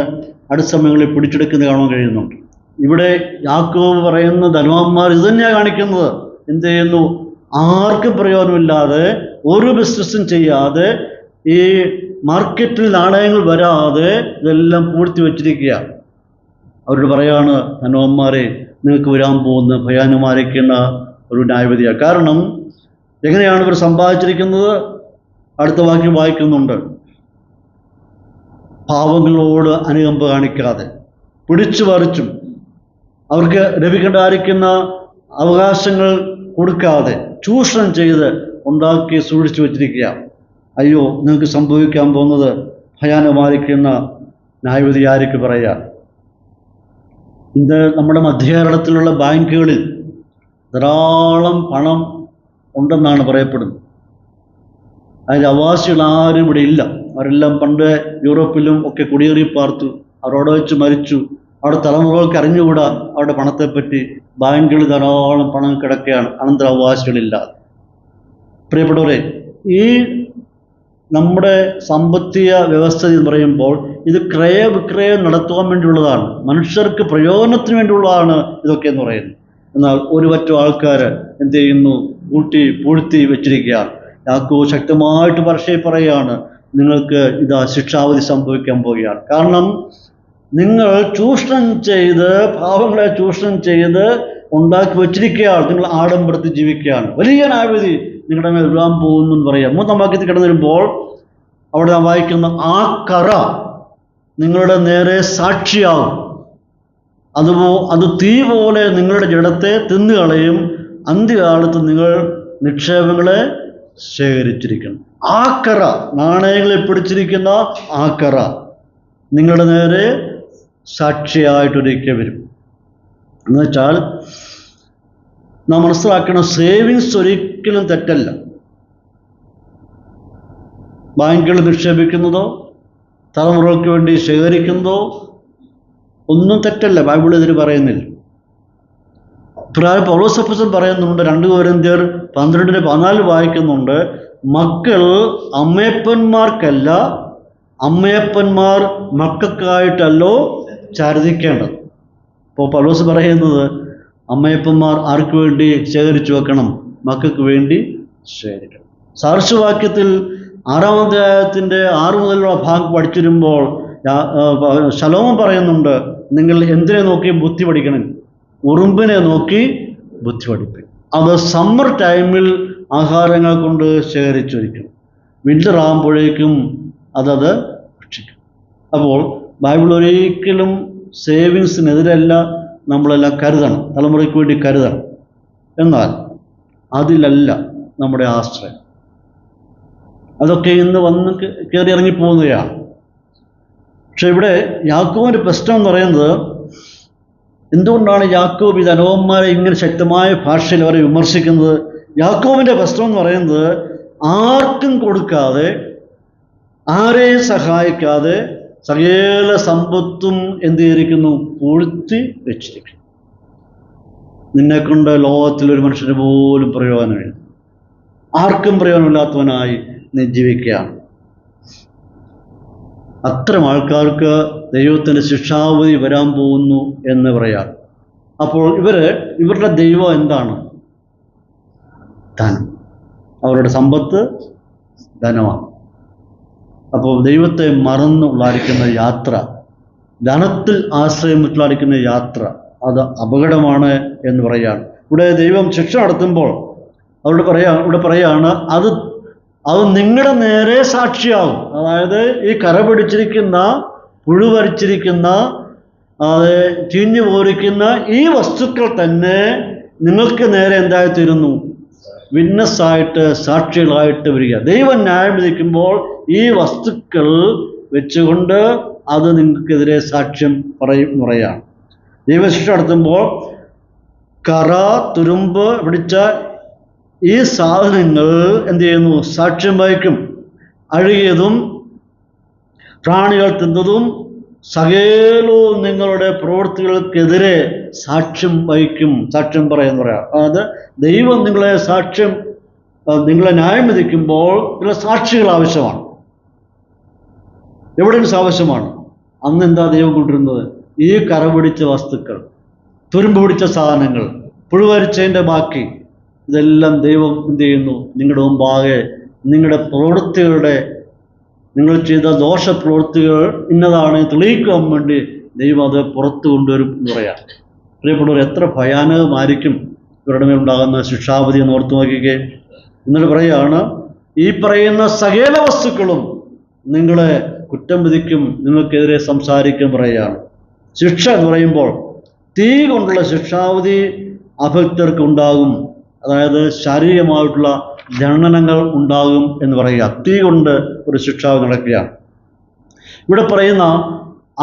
അടുത്ത സമയങ്ങളിൽ പിടിച്ചെടുക്കുന്നത് കാണാൻ കഴിയുന്നുണ്ട്. ഇവിടെ യാക്കോബ് പറയുന്ന ധനവാന്മാർ ഇത് തന്നെയാണ് കാണിക്കുന്നത്. എന്ത് ചെയ്യുന്നു? ആർക്കും പ്രയോജനമില്ലാതെ, ഒരു ബിസിനസ്സും ചെയ്യാതെ, ഈ മാർക്കറ്റിൽ നാണയങ്ങൾ വരാതെ ഇതെല്ലാം പൂഴ്ത്തി വച്ചിരിക്കുക. അവരോട് പറയാണ്, ധനവാന്മാരെ നിങ്ങൾക്ക് വരാൻ പോകുന്ന ഭയാനമായിരിക്കുന്ന ഒരു ന്യായവിധിയാണ്. കാരണം എങ്ങനെയാണ് ഇവർ സമ്പാദിച്ചിരിക്കുന്നത്? അടുത്ത വാക്യം വായിക്കുന്നുണ്ട്, പാവങ്ങളോട് അനുകമ്പ കാണിക്കാതെ, പിടിച്ചു പറിച്ചും അവർക്ക് ലഭിക്കേണ്ടതായിരിക്കുന്ന അവകാശങ്ങൾ കൊടുക്കാതെ ചൂഷണം ചെയ്ത് ഉണ്ടാക്കി സൂക്ഷിച്ചു വച്ചിരിക്കുക. അയ്യോ, നിങ്ങൾക്ക് സംഭവിക്കാൻ പോകുന്നത് ഭയാനമായിരിക്കുന്ന ന്യായവിധി ആർക്ക് പറയുക? ഇന്ന് നമ്മുടെ മധ്യകേരളത്തിലുള്ള ബാങ്കുകളിൽ ധാരാളം പണം ഉണ്ടെന്നാണ് പറയപ്പെടുന്നത്. അതിൻ്റെ അവകാശികൾ ആരും ഇവിടെ ഇല്ല. അവരെല്ലാം പണ്ട് യൂറോപ്പിലും ഒക്കെ കുടിയേറി പാർത്തു, അവരവിടെ വെച്ച് മരിച്ചു. അവിടെ തലമുറകൾക്ക് അറിഞ്ഞുകൂടാ അവരുടെ പണത്തെപ്പറ്റി. ബാങ്കുകളിൽ ധാരാളം പണം കിടക്കുകയാണ് അനന്തരാവകാശികളില്ലാതെ. പ്രിയപ്പെട്ടവരെ, ഈ നമ്മുടെ സാമ്പത്തിക വ്യവസ്ഥ എന്ന് പറയുമ്പോൾ ഇത് ക്രയവിക്രയം നടത്തുവാൻ വേണ്ടിയുള്ളതാണ്, മനുഷ്യർക്ക് പ്രയോജനത്തിന് വേണ്ടിയുള്ളതാണ് ഇതൊക്കെ എന്ന് പറയുന്നത്. എന്നാൽ ഒരു പറ്റം ആൾക്കാർ എന്ത് ചെയ്യുന്നു? പൂഴ്ത്തി വെച്ചിരിക്കുകയാണ്. യാക്കോബ് ശക്തമായിട്ട് പറയുകയാണ്, നിങ്ങൾക്ക് ഇതാ ശിക്ഷാവധി സംഭവിക്കാൻ പോവുകയാണ്. കാരണം നിങ്ങൾ ചൂഷണം ചെയ്ത്, പാവങ്ങളെ ചൂഷണം ചെയ്ത് ഉണ്ടാക്കി വച്ചിരിക്കുകയാണ്. നിങ്ങൾ ആഡംബരത്തിൽ ജീവിക്കുകയാണ്. വലിയ ന്യായവിധി നിങ്ങളുടെ മേൽ വരാൻ പോകുന്നു എന്ന് പറയാം. മൂന്നാം വാക്യത്തിൽ കിടന്നു വരുമ്പോൾ അവിടെ നാം വായിക്കുന്ന ആ കറ നിങ്ങളുടെ നേരെ സാക്ഷിയാവും. അത് തീ പോലെ നിങ്ങളുടെ ജഡത്തെ തിന്നുകളയും. അന്ത്യകാലത്ത് നിങ്ങൾ നിക്ഷേപങ്ങളെ ശേഖരിച്ചിരിക്കണം. ആ കറ, നാണയങ്ങളെ പിടിച്ചിരിക്കുന്ന ആ കറ നിങ്ങളുടെ നേരെ സാക്ഷിയായിട്ടൊരിക്കൽ വരും. എന്നുവെച്ചാൽ നാം മനസ്സിലാക്കണം, സേവിങ്സ് ഒരിക്കലും തെറ്റല്ല. ബാങ്കുകൾ നിക്ഷേപിക്കുന്നതോ തലമുറകൾക്ക് വേണ്ടി ശേഖരിക്കുന്നതോ ഒന്നും തെറ്റല്ല, ബൈബിൾ ഇതിന് പറയുന്നില്ല. പൗലോസ് അപ്പോസ്തലൻ പറയുന്നുണ്ട്, 2 കൊരിന്ത്യർ 12:14 വായിക്കുന്നുണ്ട്, മക്കൾ അമ്മയപ്പന്മാർക്കല്ല, അമ്മയപ്പന്മാർ മക്കൾക്കായിട്ടല്ലോ ചാർജിക്കേണ്ടത്. അപ്പോൾ പൗലോസ് പറയുന്നത്, അമ്മയപ്പന്മാർ ആർക്ക് വേണ്ടി ശേഖരിച്ചു വെക്കണം? മക്കൾക്ക് വേണ്ടി ശേഖരിക്കണം. സാർശ്വവാക്യത്തിൽ 6-ാം അധ്യായത്തിൻ്റെ 6 മുതലുള്ള ഭാഗം പഠിച്ചു വരുമ്പോൾ ശലോമോൻ പറയുന്നുണ്ട്, നിങ്ങൾ എന്തിനെ നോക്കി ബുദ്ധി പഠിക്കണം? ഉറുമ്പിനെ നോക്കി ബുദ്ധി പഠിപ്പിക്കും. അത് സമ്മർ ടൈമിൽ ആഹാരങ്ങൾ കൊണ്ട് ശേഖരിച്ചു വയ്ക്കും, വിൻ്റർ ആകുമ്പോഴേക്കും അതത് ഭക്ഷിക്കും. അപ്പോൾ ബൈബിൾ ഒരിക്കലും സേവിങ്സിനെതിരല്ല, നമ്മളെല്ലാം കരുതണം, തലമുറയ്ക്ക് വേണ്ടി കരുതണം. എന്നാൽ അതിലല്ല നമ്മുടെ ആശ്രയം. അതൊക്കെ ഇന്ന് വന്ന് കയറി ഇറങ്ങിപ്പോകുന്നതാണ്. പക്ഷെ ഇവിടെ യാക്കോബിൻ്റെ പ്രശ്നം എന്ന് പറയുന്നത്, എന്തുകൊണ്ടാണ് യാക്കോബ് ഈ ധനവാന്മാരെ ഇങ്ങനെ ശക്തമായ ഭാഷയിൽ അവരെ വിമർശിക്കുന്നത്? യാക്കോബിൻ്റെ പ്രശ്നം എന്ന് പറയുന്നത്, ആർക്കും കൊടുക്കാതെ, ആരെയും സഹായിക്കാതെ സകല സമ്പത്തും എന്ത് ചെയ്തിരിക്കുന്നു? പൂഴ്ത്തി വെച്ചിരിക്കുന്നു. നിന്നെക്കൊണ്ട് ലോകത്തിലൊരു മനുഷ്യന് പോലും പ്രയോജനമില്ല, ആർക്കും പ്രയോജനമില്ലാത്തവനായി നീ ജീവിക്കുകയാണ്. അത്തരം ആൾക്കാർക്ക് ദൈവത്തിൻ്റെ ശിക്ഷാവധി വരാൻ പോകുന്നു എന്ന് പറയാം. അപ്പോൾ ഇവരുടെ ദൈവം എന്താണ്? ധനം. അവരുടെ സമ്പത്ത് ധനമാണ്. അപ്പോൾ ദൈവത്തെ മറന്നുള്ളായിരിക്കുന്ന യാത്ര, ധനത്തിൽ ആശ്രയമുള്ളായിരിക്കുന്ന യാത്ര, അത് അപകടമാണ് എന്ന് പറയുകയാണ്. ഇവിടെ ദൈവം ശിക്ഷ നടത്തുമ്പോൾ ഇവിടെ പറയാണ്, അത് നിങ്ങളുടെ നേരെ സാക്ഷിയാവും. അതായത് ഈ കര പിടിച്ചിരിക്കുന്ന, പുഴുവരിച്ചിരിക്കുന്ന, ചീഞ്ഞു പോരിക്കുന്ന ഈ വസ്തുക്കൾ തന്നെ നിങ്ങൾക്ക് നേരെ എന്തായിത്തീരുന്നു? വിറ്റ്നസ്സായിട്ട്, സാക്ഷികളായിട്ട് വരിക. ദൈവം ന്യായം വിധിക്കുമ്പോൾ ഈ വസ്തുക്കൾ വെച്ചുകൊണ്ട് അത് നിങ്ങൾക്കെതിരെ സാക്ഷ്യം പറയുകയാണ്. ദൈവശിക്ഷ നടത്തുമ്പോൾ കറ, തുരുമ്പ് പിടിച്ച ഈ സാധനങ്ങൾ എന്ത് ചെയ്യുന്നു? സാക്ഷ്യം വഹിക്കും. അഴുകിയതും പ്രാണികൾ തിന്നതും സകലവും നിങ്ങളുടെ പ്രവൃത്തികൾക്കെതിരെ സാക്ഷ്യം വഹിക്കും, സാക്ഷ്യം പറയാൻ പറയാം. അതായത് ദൈവം നിങ്ങളെ ന്യായം വിധിക്കുമ്പോൾ ചില സാക്ഷികൾ ആവശ്യമാണ്. എവിഡൻസ് ആവശ്യമാണ്. അന്ന് എന്താ ദൈവം കൊണ്ടിരുന്നത്? ഈ കറ പിടിച്ച വസ്തുക്കൾ, തുരുമ്പ് പിടിച്ച സാധനങ്ങൾ, പുഴുവരിച്ചതിൻ്റെ ബാക്കി, ഇതെല്ലാം ദൈവം എന്ത് ചെയ്യുന്നു? നിങ്ങളുടെ മുമ്പാകെ നിങ്ങളുടെ പ്രവൃത്തികളുടെ, നിങ്ങൾ ചെയ്ത ദോഷപ്രവൃത്തികൾ ഇന്നതാണ് തെളിയിക്കാൻ വേണ്ടി ദൈവം അത് പുറത്തു കൊണ്ടുവരും എന്ന് പറയാം. പ്രിയപ്പെട്ടവർ, എത്ര ഭയാനകമായിരിക്കും ഇവരുടെ മേലുണ്ടാകുന്ന ശിക്ഷാവധി എന്ന് ഓർത്തു നോക്കിക്കേ. എന്നിട്ട് പറയുകയാണ്, ഈ പറയുന്ന സകല വസ്തുക്കളും നിങ്ങളെ കുറ്റം വിധിക്കും, നിങ്ങൾക്കെതിരെ സംസാരിക്കും പറയുകയാണ്. ശിക്ഷ എന്ന് പറയുമ്പോൾ തീ കൊണ്ടുള്ള ശിക്ഷാവധി അഭക്തർക്ക് ഉണ്ടാകും. അതായത് ശാരീരികമായിട്ടുള്ള ദണ്ഡനങ്ങൾ ഉണ്ടാകും എന്ന് പറയുക. തീ കൊണ്ട് ഒരു ശിക്ഷാവധി നടക്കുകയാണ്. ഇവിടെ പറയുന്ന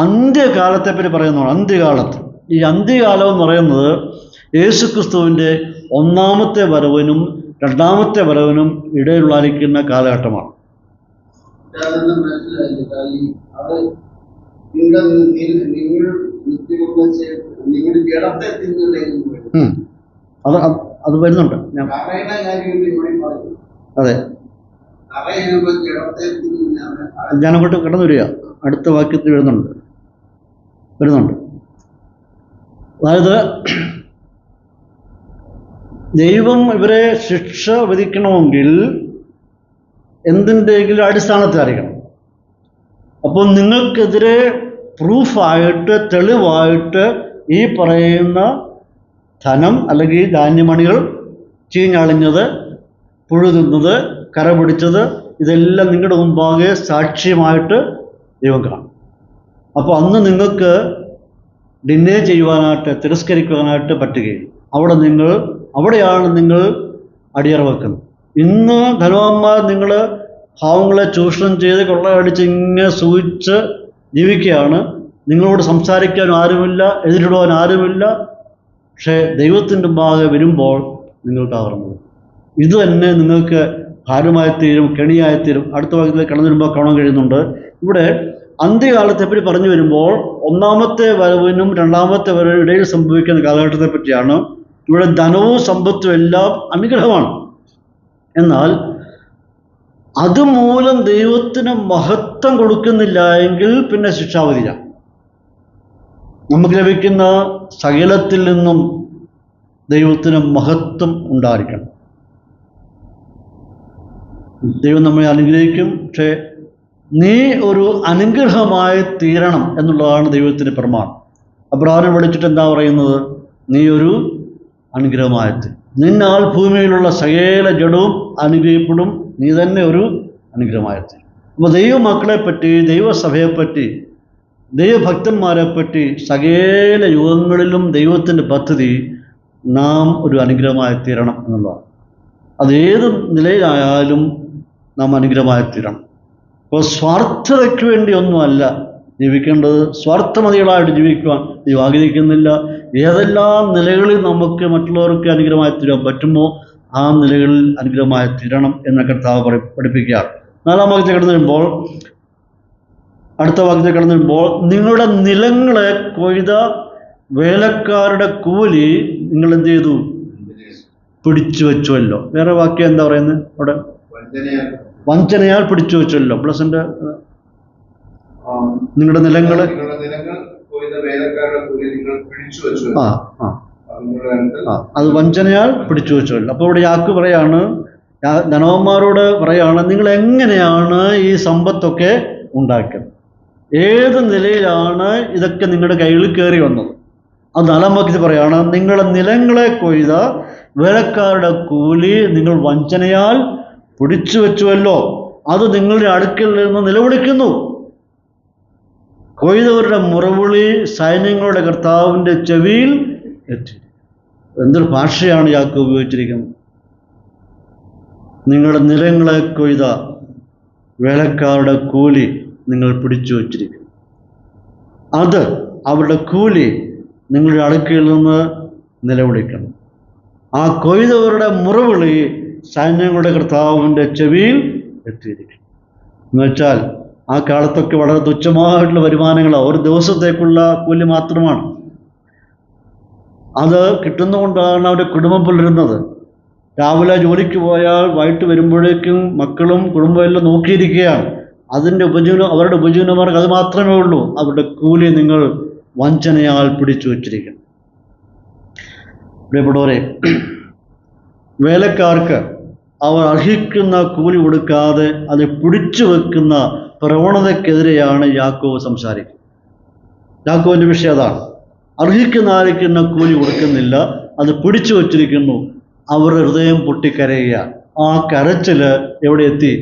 അന്ത്യകാലത്തെപ്പറ്റി പറയുന്നതാണ്. അന്ത്യകാലത്ത്, ഈ അന്ത്യകാലം എന്ന് പറയുന്നത് യേശുക്രിസ്തുവിൻ്റെ 1-ാമത്തെ വരവിനും 2-ാമത്തെ വരവിനും ഇടയിലുള്ളായിരിക്കുന്ന കാലഘട്ടമാണ്. അത് വരുന്നുണ്ട്. അതെ, ഞാനങ്ങോട്ട് കടന്നു വരിക. അടുത്ത വാക്യത്തിൽ വരുന്നുണ്ട്. അതായത് ദൈവം ഇവരെ ശിക്ഷ വിധിക്കണമെങ്കിൽ എന്തിൻ്റെയെങ്കിലും അടിസ്ഥാനത്തിലായിരിക്കണം. അപ്പോൾ നിങ്ങൾക്കെതിരെ പ്രൂഫായിട്ട്, തെളിവായിട്ട് ഈ പറയുന്ന ധനം അല്ലെങ്കിൽ ധാന്യമണികൾ, ചീഞ്ഞളിഞ്ഞത്, പുഴുതുന്നത്, കര പിടിച്ചത്, ഇതെല്ലാം നിങ്ങളുടെ മുമ്പാകെ സാക്ഷ്യമായിട്ട് ദൈവം കാണും. അപ്പോൾ അന്ന് നിങ്ങൾക്ക് ഡിനേ ചെയ്യുവാനായിട്ട്, തിരസ്കരിക്കുവാനായിട്ട് പറ്റുകയില്ല. അവിടെയാണ് നിങ്ങൾ അടിയറ വെക്കുന്നത്. ഇന്ന് ധനവാന്മാർ നിങ്ങൾ പാവങ്ങളെ ചൂഷണം ചെയ്ത് കൊള്ളയടിച്ച് ഇങ്ങനെ സൂചിച്ച് ജീവിക്കുകയാണ്. നിങ്ങളോട് സംസാരിക്കാൻ ആരുമില്ല, എതിരിടുവാൻ ആരുമില്ല. പക്ഷേ ദൈവത്തിൻ്റെ മുമ്പാകെ വരുമ്പോൾ നിങ്ങൾ തകർന്നു. ഇത് തന്നെ നിങ്ങൾക്ക് ഭാരമായിത്തീരും, കെണിയായിത്തീരും. അടുത്ത ഭാഗത്തിൽ കടന്നു വരുമ്പോൾ കാണാൻ കഴിയുന്നുണ്ട്. ഇവിടെ അന്ത്യകാലത്തെപ്പറ്റി പറഞ്ഞു വരുമ്പോൾ ഒന്നാമത്തെ വരവിനും രണ്ടാമത്തെ വരവിനും ഇടയിൽ സംഭവിക്കുന്ന കാലഘട്ടത്തെ പറ്റിയാണ്. ഇവിടെ ധനവും സമ്പത്തും എല്ലാം അനുഗ്രഹമാണ്. എന്നാൽ അതുമൂലം ദൈവത്തിന് മഹത്വം കൊടുക്കുന്നില്ല എങ്കിൽ പിന്നെ ശിക്ഷാവധിയാണ്. നമുക്ക് ലഭിക്കുന്ന സകലത്തിൽ നിന്നും ദൈവത്തിന് മഹത്വം ഉണ്ടായിരിക്കണം. ദൈവം നമ്മെ അനുഗ്രഹിക്കും. പക്ഷേ നീ ഒരു അനുഗ്രഹമായി തീരണം എന്നുള്ളതാണ് ദൈവത്തിൻ്റെ പ്രമാണം. അബ്രഹാമിനെ വിളിച്ചിട്ട് എന്താ പറയുന്നത്? നീ ഒരു അനുഗ്രഹമായി, നിന്നാൽ ഭൂമിയിലുള്ള സകല ജഡവും അനുഗ്രഹിക്കപ്പെടും, നീ തന്നെ ഒരു അനുഗ്രഹമായി. അപ്പോൾ ദൈവമക്കളെപ്പറ്റി, ദൈവസഭയെപ്പറ്റി, ദൈവഭക്തന്മാരെപ്പറ്റി സകല യുഗങ്ങളിലും ദൈവത്തിൻ്റെ പദ്ധതി നാം ഒരു അനുഗ്രഹമായി തീരണം എന്നുള്ളതാണ്. അതേത് നിലയിലായാലും നാം അനുഗ്രഹമായി തീരണം. അപ്പോൾ സ്വാർത്ഥതയ്ക്ക് വേണ്ടി ഒന്നുമല്ല ജീവിക്കേണ്ടത്. സ്വാർത്ഥമതികളായിട്ട് ജീവിക്കുവാൻ ദൈവം ആഗ്രഹിക്കുന്നില്ല. ഏതെല്ലാം നിലകളിൽ നമുക്ക് മറ്റുള്ളവർക്ക് അനുഗ്രഹമായി തീരാൻ പറ്റുമോ ആ നിലകളിൽ അനുഗ്രഹമായി തീരണം എന്ന കർത്താവ് പഠിപ്പിക്കുകയാണ്. 4-ാം വാക്യത്തിൽ കടന്നു വരുമ്പോൾ, അടുത്ത വാക്യത്തിൽ കടന്നു വരുമ്പോൾ, നിങ്ങളുടെ നിലങ്ങളെ കൊയ്ത വേലക്കാരുടെ കൂലി നിങ്ങൾ എന്ത് ചെയ്തു? പിടിച്ചു വെച്ചുവല്ലോ. വേറെ വാക്യം എന്താ പറയുന്നത് അവിടെ? വഞ്ചനയാൽ പിടിച്ചു വെച്ചല്ലോ. പ്ലസിന്റെ നിങ്ങളുടെ നിലങ്ങള് അത് വഞ്ചനയാൽ പിടിച്ചു വെച്ചല്ലോ. അപ്പോൾ ഇവിടെ യാക്കോബ് പറയാണ്, ധനവന്മാരോട് പറയാണ്, നിങ്ങൾ എങ്ങനെയാണ് ഈ സമ്പത്തൊക്കെ ഉണ്ടാക്കിയത്? ഏത് നിലയിലാണ് ഇതൊക്കെ നിങ്ങളുടെ കയ്യിൽ കയറി വന്നത്? അത് 4-ാം വാക്യത്തിൽ പറയാണ്, നിങ്ങളുടെ നിലങ്ങളെ കൊയ്ത വേലക്കാരുടെ കൂലി നിങ്ങൾ വഞ്ചനയാൽ പിടിച്ചു വെച്ചുവല്ലോ, അത് നിങ്ങളുടെ അടുക്കൽ നിന്ന് നിലവിളിക്കുന്നു. കൊയ്തവരുടെ മുറവിളി സൈന്യങ്ങളുടെ കർത്താവിൻ്റെ ചെവിയിൽ എത്തി. എന്തൊരു ഭാഷയാണ് യാക്കോബ് ഉപയോഗിച്ചിരിക്കുന്നത്. നിങ്ങളുടെ നിലങ്ങളെ കൊയ്ത വേലക്കാരുടെ കൂലി നിങ്ങൾ പിടിച്ചു വച്ചിരിക്കുന്നു. അത് അവരുടെ കൂലി നിങ്ങളുടെ അടുക്കൽ നിന്ന് നിലവിളിക്കണം. ആ കൊയ്തവരുടെ മുറവിളി സൈന്യങ്ങളുടെ കർത്താവിൻ്റെ ചെവിയിൽ എത്തിയിരിക്കും. എന്നുവെച്ചാൽ ആ കാലത്തൊക്കെ വളരെ തുച്ഛമായിട്ടുള്ള വരുമാനങ്ങളാണ്. ഒരു ദിവസത്തേക്കുള്ള കൂലി മാത്രമാണ്. അത് കിട്ടുന്നതുകൊണ്ടാണ് അവരുടെ കുടുംബം പുലരുന്നത്. രാവിലെ ജോലിക്ക് പോയാൽ വൈകിട്ട് വരുമ്പോഴേക്കും മക്കളും കുടുംബം എല്ലാം നോക്കിയിരിക്കുകയാണ്. അതിൻ്റെ അവരുടെ ഉപജീവനമാർഗം അത് മാത്രമേ ഉള്ളൂ. അവരുടെ കൂലി നിങ്ങൾ വഞ്ചനയാൽ പിടിച്ചു വച്ചിരിക്കണം. പ്രിയപ്പെട്ടവരെ, വേലക്കാർക്ക് അവർ അർഹിക്കുന്ന കൂലി കൊടുക്കാതെ അത് പിടിച്ചു വെക്കുന്ന പ്രവണതയ്ക്കെതിരെയാണ് യാക്കോബ് സംസാരിക്കുന്നത്. യാക്കോബിൻ്റെ വിഷയം അതാണ്. അർഹിക്കുന്ന കൂലി കൊടുക്കുന്നില്ല, അത് പിടിച്ചു വച്ചിരിക്കുന്നു. അവരുടെ ഹൃദയം പൊട്ടിക്കരയുക. ആ കരച്ചിൽ എവിടെ എത്തി?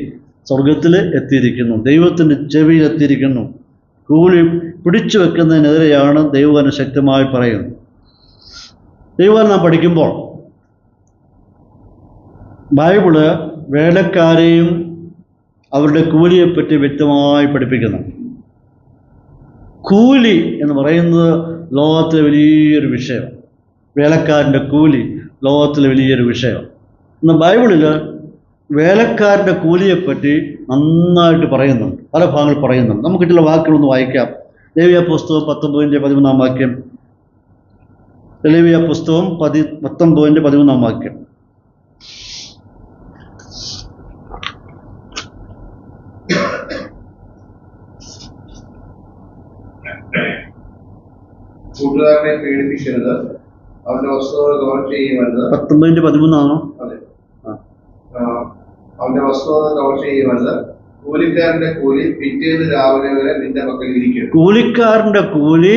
സ്വർഗത്തിൽ എത്തിയിരിക്കുന്നു, ദൈവത്തിൻ്റെ ചെവിയിൽ എത്തിയിരിക്കുന്നു. കൂലി പിടിച്ചു വെക്കുന്നതിനെതിരെയാണ് ദൈവവചനം ശക്തമായി പറയുന്നത്. ദൈവവചനം നാം പഠിക്കുമ്പോൾ ബൈബിള് വേലക്കാരെയും അവരുടെ കൂലിയെപ്പറ്റി വ്യക്തമായി പഠിപ്പിക്കുന്നു. കൂലി എന്ന് പറയുന്നത് ലോകത്തിലെ വലിയൊരു വിഷയം. വേലക്കാരൻ്റെ കൂലി ലോകത്തിലെ വലിയൊരു വിഷയം. എന്നാൽ ബൈബിളിൽ വേലക്കാരൻ്റെ കൂലിയെപ്പറ്റി നന്നായിട്ട് പറയുന്നുണ്ട്, പല ഭാഗങ്ങൾ പറയുന്നുണ്ട്. നമുക്ക് ചില വാക്കുകളൊന്ന് വായിക്കാം. ലേവ്യ പുസ്തകം 19-13 വാക്യം. ലേവ്യ പുസ്തകം 19-13 വാക്യം. കൂട്ടുകാരനെ പീഡിപ്പിക്കരുത്, അവന്റെ വസ്തുവകൾ കവർ ചെയ്യുമെന്ന്. 19-13 അതെ, അവന്റെ വസ്തുവകൾ കവർ ചെയ്യുമെന്ന്. കൂലിക്കാരന്റെ കൂലി പിറ്റേന്ന് രാവിലെ വരെ നിന്റെ പക്കൽ ഇരിക്കും. കൂലിക്കാരന്റെ കൂലി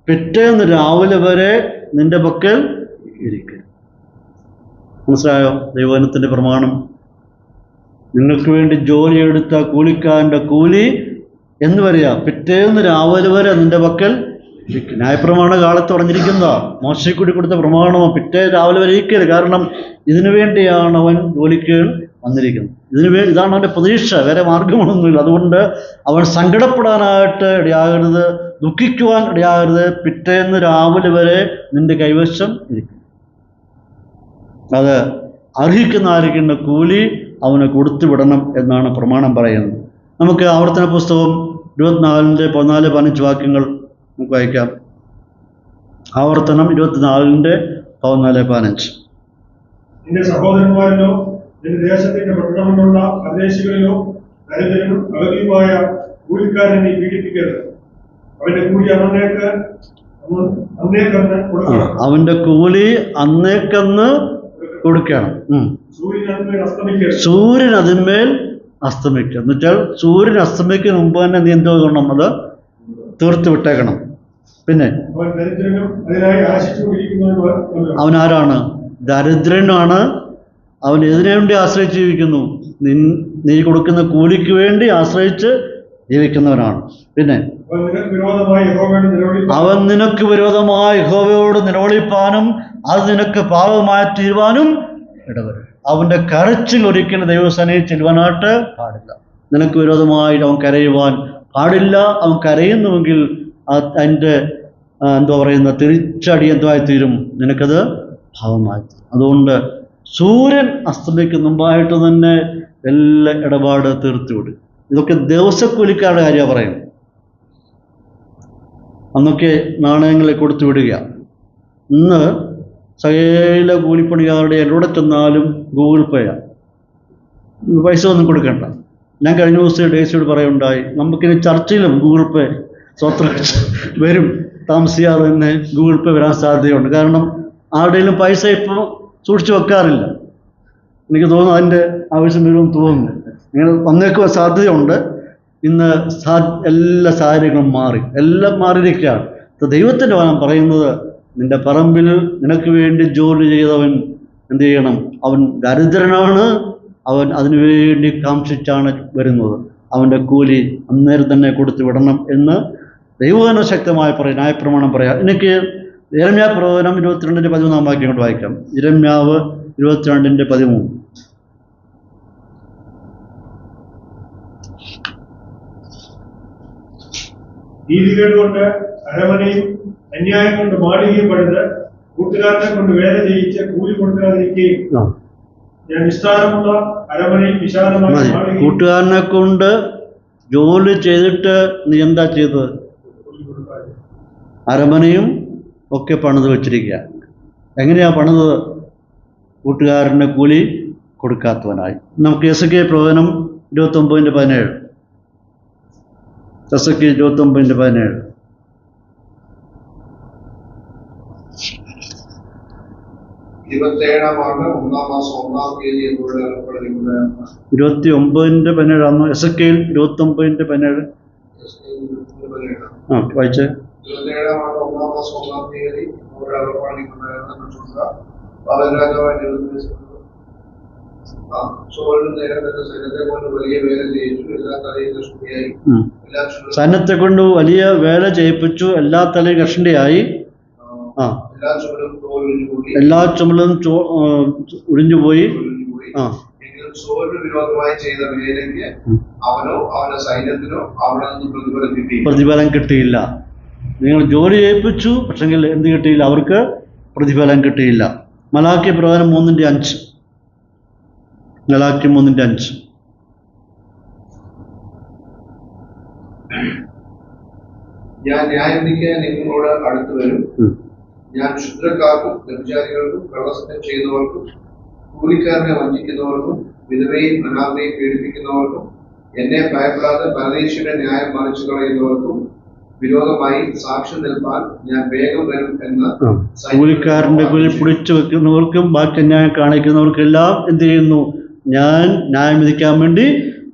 പിറ്റേന്ന് രാവിലെ വരെ നിന്റെ പക്കൽ ഇരിക്കും. മനസ്സിലായോ ദൈവവചനത്തിന്റെ പ്രമാണം? നിങ്ങൾക്ക് വേണ്ടി ജോലിയെടുത്ത കൂലിക്കാരന്റെ കൂലി എന്ന് പറയാ പിറ്റേന്ന് രാവിലെ വരെ നിന്റെ പക്കൽ. ന്യായപ്രമാണ കാലത്ത് പറഞ്ഞിരിക്കുന്നതാ, മോശയ്ക്ക് കൂടി കൊടുത്ത പ്രമാണമോ പിറ്റേ രാവിലെ വരെ ഇരിക്കരുത്. കാരണം ഇതിനു വേണ്ടിയാണ് അവൻ ജോലിക്ക് വന്നിരിക്കുന്നത്. ഇതാണ് അവൻ്റെ പ്രതീക്ഷ, വേറെ മാർഗങ്ങളൊന്നുമില്ല. അതുകൊണ്ട് അവൻ സങ്കടപ്പെടാനായിട്ട് ഇടയാകരുത്, ദുഃഖിക്കുവാൻ ഇടയാകരുത്. പിറ്റേന്ന് രാവിലെ വരെ നിന്റെ കൈവശം ഇരിക്കും. അത് അർഹിക്കുന്ന കൂലി അവന് കൊടുത്തു വിടണം എന്നാണ് പ്രമാണം പറയുന്നത്. നമുക്ക് ആവർത്തന പുസ്തകം 24-14-15 വാക്യങ്ങൾ നമുക്ക് വായിക്കാം. ആവർത്തനം 24-14-15. നിന്റെ സഹോദരന്മാരിലോ നിന്റെ ദേശത്തിന്റെ പട്ടണങ്ങളിലുള്ള പ്രദേശങ്ങളിലോ ദരിദ്രനും അഗതിയുമായ കൂലിക്കാരനെ നീ പീഡിപ്പിക്കരുത്. അവന്റെ കൂലി അന്നേക്കന്ന് കൊടുക്കണം. അവന്റെ കൂലി അന്നേക്കന്ന് കൊടുക്കണം. സൂര്യൻ അതിന്മേൽ അസ്തമിക്കുക എന്ന് വെച്ചാൽ സൂര്യൻ അസ്തമിക്കുന്ന മുമ്പ് തന്നെ നീ എന്തോ കൊണ്ടു അത് തീർത്ത് വിട്ടേക്കണം. പിന്നെ അവൻ ആരാണ്? ദരിദ്രനാണ്. അവൻ ഇതിനു വേണ്ടി ആശ്രയിച്ച് ജീവിക്കുന്നു. നീ കൊടുക്കുന്ന കൂലിക്ക് വേണ്ടി ആശ്രയിച്ച് ജീവിക്കുന്നവനാണ്. പിന്നെ അവൻ നിനക്ക് വിരോധമായി യഹോവയോട് നിലവിളിപ്പാനും അത് നിനക്ക് പാപമായി തീരുവാനും ഇടവരും. അവൻ്റെ കരച്ചിൽ ഒരിക്കലും ദൈവസേനയിൽ ചെല്ലുവാനായിട്ട് പാടില്ല. നിനക്ക് വിരോധമായി അവൻ കരയുവാൻ പാടില്ല. അവൻ കരയുന്നുവെങ്കിൽ അതിൻ്റെ തിരിച്ചടി എന്തായി തീരും? നിനക്കത് പാപമായി തീരും. അതുകൊണ്ട് സൂര്യൻ അസ്തമിക്കുന്ന മുമ്പായിട്ട് തന്നെ എല്ലാ ഇടപാട് തീർത്തുവിടും. ഇതൊക്കെ ദിവസക്കൂലിക്കാരുടെ കാര്യമാണ് പറയുന്നത്. അന്നൊക്കെ നാണയങ്ങളെ കൊടുത്തു വിടുക. ഇന്ന് സകല കൂലിപ്പണിക്കാരുടെ എവിടെ ചെന്നാലും ഗൂഗിൾ പേയാണ്. പൈസ ഒന്നും കൊടുക്കണ്ട. ഞാൻ കഴിഞ്ഞ ദിവസം ഡേസിയോട് പറയുണ്ടായി, നമുക്കിനി ചർച്ചയിലും ഗൂഗിൾ പേ സ്വത്രം വരും. താമസിയാതെ തന്നെ ഗൂഗിൾ പേ വരാൻ സാധ്യതയുണ്ട്. കാരണം ആരുടെയും പൈസ ഇപ്പോൾ സൂക്ഷിച്ചു വെക്കാറില്ല. എനിക്ക് തോന്നുന്നു അതിൻ്റെ ആവശ്യം വരുമെന്ന് തോന്നുന്നു. ഇങ്ങനെ വന്നേക്കുവാൻ സാധ്യതയുണ്ട്. ഇന്ന് എല്ലാ സാഹചര്യങ്ങളും എല്ലാം മാറിയിരിക്കുകയാണ്. ദൈവത്തിൻ്റെ വചനം പറയുന്നത്, നിന്റെ പറമ്പിൽ നിനക്ക് വേണ്ടി ജോലി ചെയ്തവൻ എന്ത് ചെയ്യണം? അവൻ ദരിദ്രനാണ്. അവൻ അതിനുവേണ്ടി കാംക്ഷിച്ചാണ് വരുന്നത്. അവൻ്റെ കൂലി അന്നേരം തന്നെ കൊടുത്തു വിടണം എന്ന് ദൈവവചനം ശക്തമായി പറയും. ന്യായപ്രമാണം പറയാം. എനിക്ക് യിരെമ്യാവ് പ്രവചനം 22-13 വാക്യം കൊണ്ട് വായിക്കാം. യിരെമ്യാവ് 22-13. നീതികേട് കൊണ്ട് അരമനയും അന്യായം കൊണ്ട് മാളികയും പണിത് കൂട്ടുകാരനെ കൊണ്ട് വേല ചെയ്യിച്ച് കൂലി കൊടുക്കാതിരിക്കുകയും ഞാൻ വിസ്താരമുള്ള അരമനയും വിശാലമായ മാളികയും. കൂട്ടുകാരനെ കൊണ്ട് ജോലി ചെയ്തിട്ട് നീ എന്താ ചെയ്തത്? അരമനയും ഒക്കെ പണിത് വെച്ചിരിക്കുക. എങ്ങനെയാ പണിത്? കൂട്ടുകാരൻ്റെ കൂലി കൊടുക്കാത്തവനായി. നമുക്ക് എസെക്കിയേൽ പ്രവചനം 29-17. എസെക്കിയേൽ 29-17. 27-ാം ആണ്ട് 1-ാം മാസം 1-ാം തീയതി എന്നോട് അരുളപ്പാടുണ്ടായിരുന്നു. 29-17 എസെക്കിയേൽ 29-17. വായിച്ചേ. 27-ാം ആണ്ട് 1-ാം മാസം 1-ാം തീയതി എന്നോട് അരുളപ്പാടുണ്ടായിരുന്നു. ബാബേൽ രാജാവായ സൈന്യത്തെ കൊണ്ട് വലിയ വേല ചെയ്യിച്ചു, എല്ലാ തലയും കഷ്ടിയായി. സൈന്യത്തെ കൊണ്ട് വലിയ വേല ചെയ്യിപ്പിച്ചു, എല്ലാ തലയും കഷ്ടിയായി. എല്ലാ ചുമലും ഒഴിഞ്ഞുപോയി. വിരോധമായി ചെയ്ത വേലയ്ക്ക് അവനോ അവന്റെ സൈന്യത്തിനോ അവിടെ നിന്ന് പ്രതിഫലം കിട്ടിയില്ല. നിങ്ങൾ ജോലി ചെയ്യിപ്പിച്ചു, പക്ഷെങ്കിൽ എന്ത് കിട്ടിയില്ല? അവർക്ക് പ്രതിഫലം കിട്ടിയില്ല. മലാക്കി പ്രവചനം 3:5. മലാക്കി 3:5. ഞാൻ ന്യായം വിധിക്കാൻ നിങ്ങളോട് അടുത്ത് വരും. ഞാൻ ക്ഷുദ്രക്കാർക്കും വ്യഭിചാരികൾക്കും കള്ളസത്യം ചെയ്യുന്നവർക്കും കൂലിക്കാരനെ വഞ്ചിക്കുന്നവർക്കും വിധവയും അനാഥയും പീഡിപ്പിക്കുന്നവർക്കും എന്നെ ഭയപ്പെടാതെ പരദേശിയുടെ ന്യായം മറിച്ചു കളയുന്നവർക്കും വിരോധമായി സാക്ഷ്യം നിൽപ്പാൻ ഞാൻ വേഗം വരും എന്ന്. കൂലിക്കാരന്റെ കൂലി പിടിച്ചു വെക്കുന്നവർക്കും ബാക്കി ന്യായം കാണിക്കുന്നവർക്കും എല്ലാം എന്ത് ചെയ്യുന്നു? ഞാൻ ന്യായം വിധിക്കാൻ വേണ്ടി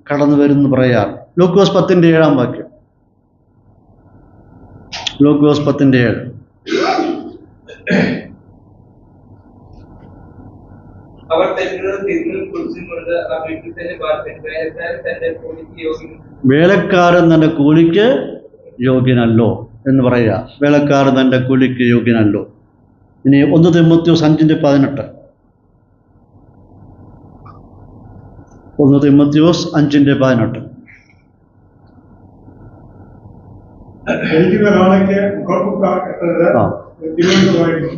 കടന്നു വരുന്നു പറയാം. ലൂക്കോസ് 10:7 വാക്യം. ലൂക്കോസ് 10:7. വേലക്കാരൻ തന്റെ കൂലിക്ക് യോഗ്യനല്ലോ എന്ന് പറയാ. വേലക്കാരൻ തന്റെ കൂലിക്ക് യോഗ്യനല്ലോ. ഇനി 1 തിമോഥെയോസ് 5:18. 1 തിമോഥെയോസ് 5:18. ധരിക്കുന്ന കാളയ്ക്ക് മുഖക്കുക്ക എന്നത് തിരുവനന്തപുരമായിരുന്നു.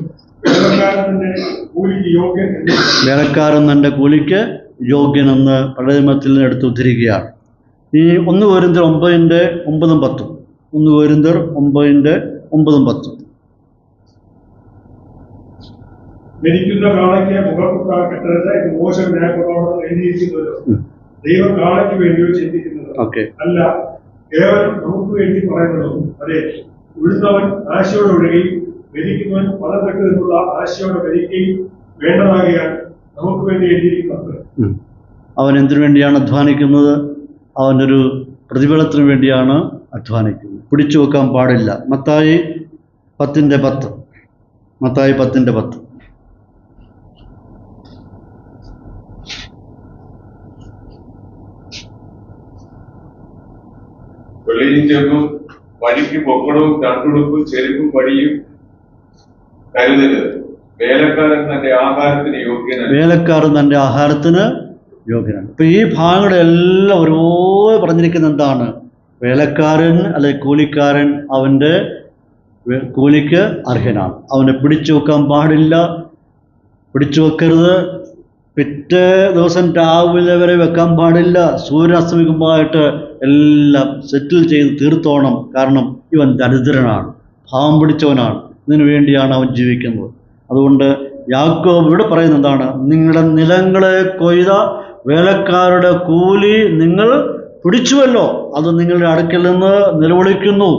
വേലക്കാരൻ കൂലിക്ക് യോഗ്യൻ എന്ന് വേലക്കാരൻ തൻ്റെ കൂലിക്ക് യോഗ്യനെന്ന് പഴയനിയമത്തിൽ നിന്ന് എടുത്ത് ഉദ്ധരിക്കുകയാണ്. ഈ 1 കൊരിന്ത്യർ 9:9-10. 1 കൊരിന്ത്യർ 9:9-10. ധരിക്കുന്ന കാളയ്ക്ക് മുഖക്കുക്ക കെട്ടരുത്. ഇത് മോശം ന്യായപ്രമാണം എഴുതിയിരിക്കുന്നല്ലോ. ദൈവം കാളയ്ക്ക് വേണ്ടിയോ ചിന്തിക്കുന്നത് അല്ല, കേവലം നമുക്ക് വേണ്ടി പറയുന്നതും. അതെ, ഉഴുന്നവൻ ആശയോടെ ഒഴുകയും ഭരിക്കുന്നവൻ പണം കെട്ടുന്നുള്ള ആശയോടെ ഭരിക്കുകയും വേണ്ടതാകിയാൽ നമുക്ക് വേണ്ടി എഴുതിയിരിക്കുന്നത്. അവൻ എന്തിനു വേണ്ടിയാണ് അധ്വാനിക്കുന്നത്? അവനൊരു പ്രതിഫലത്തിന് വേണ്ടിയാണ് അധ്വാനിക്കുന്നത്. പിടിച്ചു വെക്കാൻ പാടില്ല. മത്തായി 10:10. മത്തായി 10:10. വെളിയിൽ ചെന്നും വഴിക്ക് പൊക്കടവും തണ്ടുടുപ്പും ചെരുപ്പും വടിയും കരുതരുത്. വേലക്കാരൻ തന്റെ ആഹാരത്തിന് യോഗ്യനാണ്. വേലക്കാരൻ തന്റെ ആഹാരത്തിന് യോഗ്യനാണ്. ഇപ്പൊ ഈ ഭാഗങ്ങളെല്ലാം ഒരുപോലെ പറഞ്ഞിരിക്കുന്നത് എന്താണ്? വേലക്കാരൻ അല്ലെ കൂലിക്കാരൻ അവന്റെ കൂലിക്ക് അർഹനാണ്. അവനെ പിടിച്ചു വെക്കാൻ പാടില്ല, പിടിച്ചു വെക്കരുത്. പിറ്റേ ദിവസം രാവിലെ വരെ വെക്കാൻ പാടില്ല. സൂര്യൻ അസ്തമിക്കുമ്പോഴായിട്ട് എല്ലാം സെറ്റിൽ ചെയ്ത് തീർത്തോണം. കാരണം ഇവൻ ദരിദ്രനാണ്, പാവം പിടിച്ചവനാണ്. ഇതിനു വേണ്ടിയാണ് അവൻ ജീവിക്കുന്നത്. അതുകൊണ്ട് യാക്കോബ് ഇവിടെ പറയുന്നത് എന്താണ്? നിങ്ങളുടെ നിലങ്ങളെ കൊയ്ത വേലക്കാരുടെ കൂലി നിങ്ങൾ പിടിച്ചുവല്ലോ, അത് നിങ്ങളുടെ അടുക്കൽ നിന്ന് നിലവിളിക്കുന്നു.